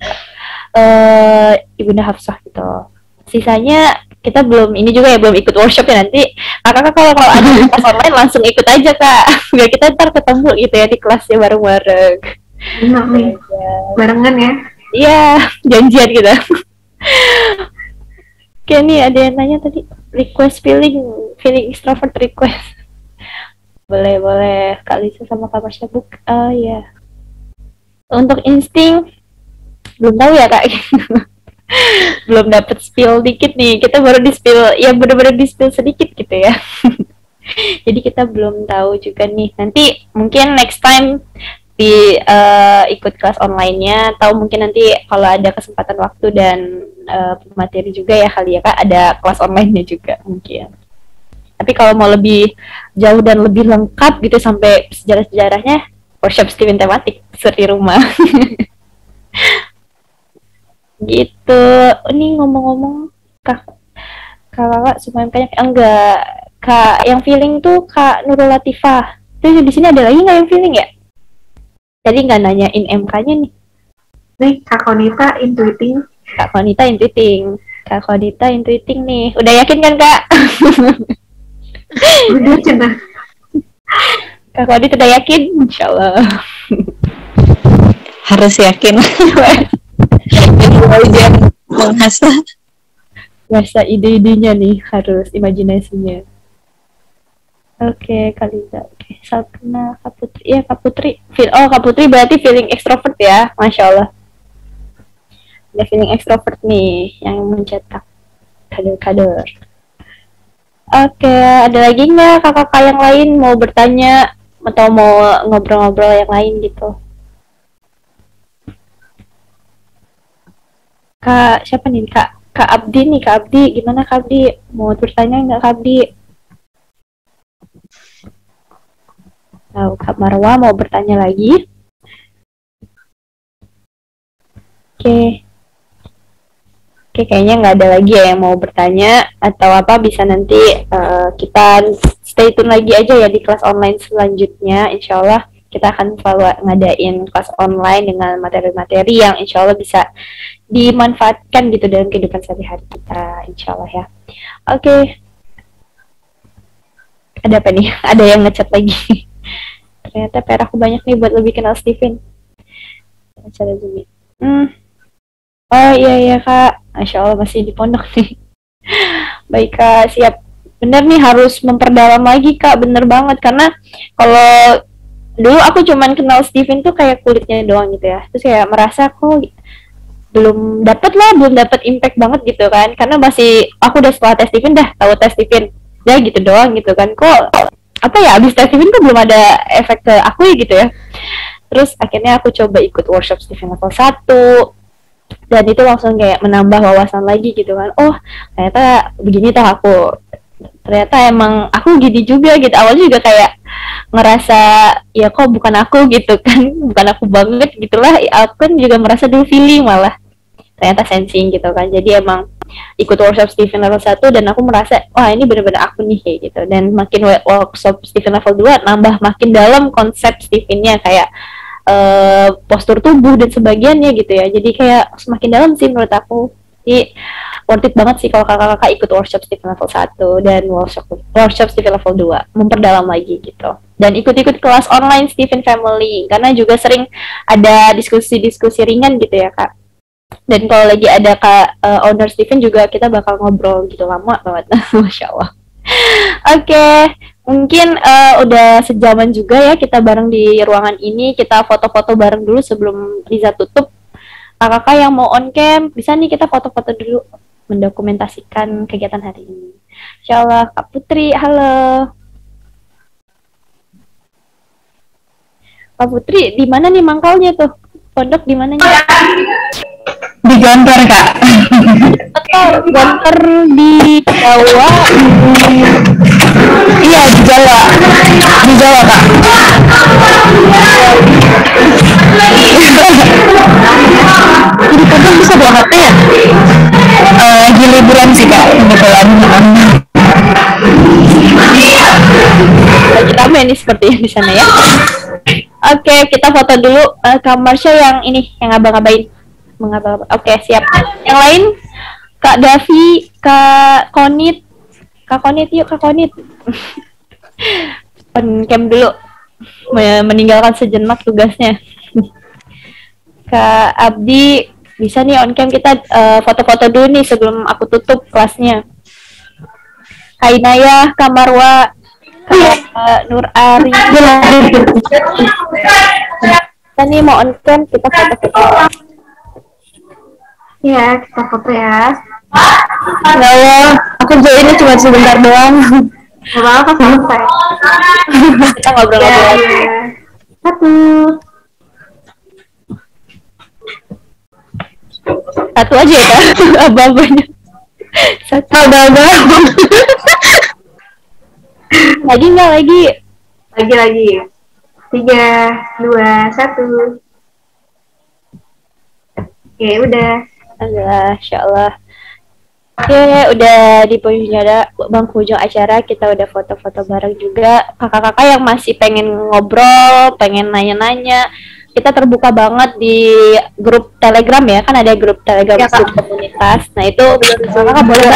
ibunda Hafsah gitu. Sisanya kita belum ikut workshop ya, nanti kakak kalau ada kelas online langsung ikut aja Kak, biar kita ntar ketemu gitu ya di kelasnya bareng-bareng. Barengan ya? Iya, janjian gitu. Kayak nih ada yang nanya tadi, request feeling extrovert request. Boleh Kak Lisa sama Kak Marsha book. Ya. Untuk insting belum tahu ya Kak. Belum dapat spill dikit nih. Kita baru di spill, ya bener-bener di spill sedikit gitu ya. Jadi kita belum tahu juga nih. Nanti mungkin next time di ikut kelas online-nya, atau mungkin nanti kalau ada kesempatan waktu dan materi juga ya kali ya Kak, ada kelas online-nya juga mungkin. Tapi kalau mau lebih jauh dan lebih lengkap gitu sampai sejarah-sejarahnya, workshop Steven tematik di rumah. Gitu. Ini ngomong-ngomong kakak semua MK-nya enggak, Kak yang feeling tuh Kak Nurul Latifah. Terus di sini ada lagi nggak yang feeling ya? Tadi nggak nanyain MK-nya nih. Nih, Kak Konita intuiting. Kak Konita intuiting nih. Udah yakin kan Kak? Udah cenah. Kak Konita udah yakin? Insya Allah. Harus yakin. Jadi ujian menghasah. Rasa ide-idenya nih, harus imajinasinya. Oke, Kalisa. Oke, Salkena, Kak Putri. Iya, Kak Putri. Kak Putri berarti feeling extrovert ya. Masya Allah. Ada feeling extrovert nih yang mencetak kader-kader. Oke, ada lagi nggak kakak-kakak yang lain mau bertanya atau mau ngobrol-ngobrol yang lain gitu? Kak, siapa nih? Kak Abdi nih, Kak Abdi. Gimana Kak Abdi? Mau bertanya nggak Kak Abdi? Tahu Kak Marwa mau bertanya lagi? Oke, kayaknya nggak ada lagi ya yang mau bertanya atau apa, bisa nanti kita stay tune lagi aja ya di kelas online selanjutnya. Insya Allah kita akan selalu ngadain kelas online dengan materi-materi yang insya Allah bisa dimanfaatkan gitu dalam kehidupan sehari-hari kita, insya Allah ya. Oke. Ada apa nih? Ada yang ngechat lagi. Ternyata PR aku banyak nih buat lebih kenal Steven. Acara Zoom. Oh iya Kak, Masya Allah masih di pondok nih. Baik Kak, siap. Bener nih harus memperdalam lagi Kak, bener banget. Karena kalau dulu aku cuman kenal Steven tuh kayak kulitnya doang gitu ya. Terus kayak merasa kok belum dapat impact banget gitu kan. Karena masih, aku udah setelah tes Steven dah tahu tes Steven. Ya gitu doang gitu kan. Kok apa ya, abis tes Steven tuh belum ada efek ke aku ya gitu ya. Terus akhirnya aku coba ikut workshop Steven level 1. Dan itu langsung kayak menambah wawasan lagi gitu kan. Oh ternyata begini toh aku, ternyata emang aku gini juga gitu. Awalnya juga kayak ngerasa ya kok bukan aku gitu kan, bukan aku banget gitulah. Aku kan juga merasa dulu feeling malah ternyata sensing gitu kan. Jadi emang ikut workshop Steven level 1 dan aku merasa wah ini benar-benar aku nih kayak gitu. Dan makin workshop Steven level 2 nambah makin dalam konsep Stevennya, kayak postur tubuh dan sebagiannya gitu ya. Jadi kayak semakin dalam sih menurut aku. Jadi worth it banget sih kalau kakak-kakak ikut workshop Steven level 1 dan workshop Steven level 2, memperdalam lagi gitu. Dan ikut-ikut kelas online Steven Family, karena juga sering ada diskusi-diskusi ringan gitu ya Kak. Dan kalau lagi ada Kak owner Steven juga kita bakal ngobrol gitu lama banget. Masya Allah. Oke. Mungkin udah sejaman juga ya kita bareng di ruangan ini. Kita foto-foto bareng dulu sebelum Riza tutup. Kakak yang mau on cam, bisa nih kita foto-foto dulu mendokumentasikan kegiatan hari ini. Insya Allah. Kak Putri, halo. Kak Putri, di mana nih mangkalnya tuh? Pondok di mananya? Di Gontor Kak. Atau Gontor di Jawa? Iya di Jawa Kak. Jadi Pondok bisa bawa HP ya? Lagi liburan sih Kak, kebetulan. Lagi rame nih sepertinya di sana ya. Oke, kita foto dulu Kak Marsha yang ini, yang abang-abain. Oke, siap. Yang lain, Kak Davi, Kak Konit. Kak Konit yuk, Kak Konit. On-cam dulu. Meninggalkan sejenak tugasnya. Kak Abdi, Bisa nih on cam kita foto-foto dulu nih sebelum aku tutup kelasnya. Kak Inayah, Kak Marwa, Kak Nur Ari. Kita nih mau on cam, kita foto-foto. Ya, kita foto ya. Ya Allah, aku joinnya cuma sebentar doang. Gak apa-apa, selesai. Kita ngobrol-ngobrol. Ya. Satu. Satu aja ya Kak, abang-abangnya. Satu. Abang-abang. Lagi nggak lagi? Lagi. 3, 2, 1. Oke, udah. Alhamdulillah, insyaallah. Oke, udah di penghujung acara, kita udah foto-foto bareng juga. Kakak-kakak yang masih pengen ngobrol, pengen nanya-nanya, kita terbuka banget di grup Telegram ya, kan ada grup Telegram Ya, grup komunitas. Nah itu kakak boleh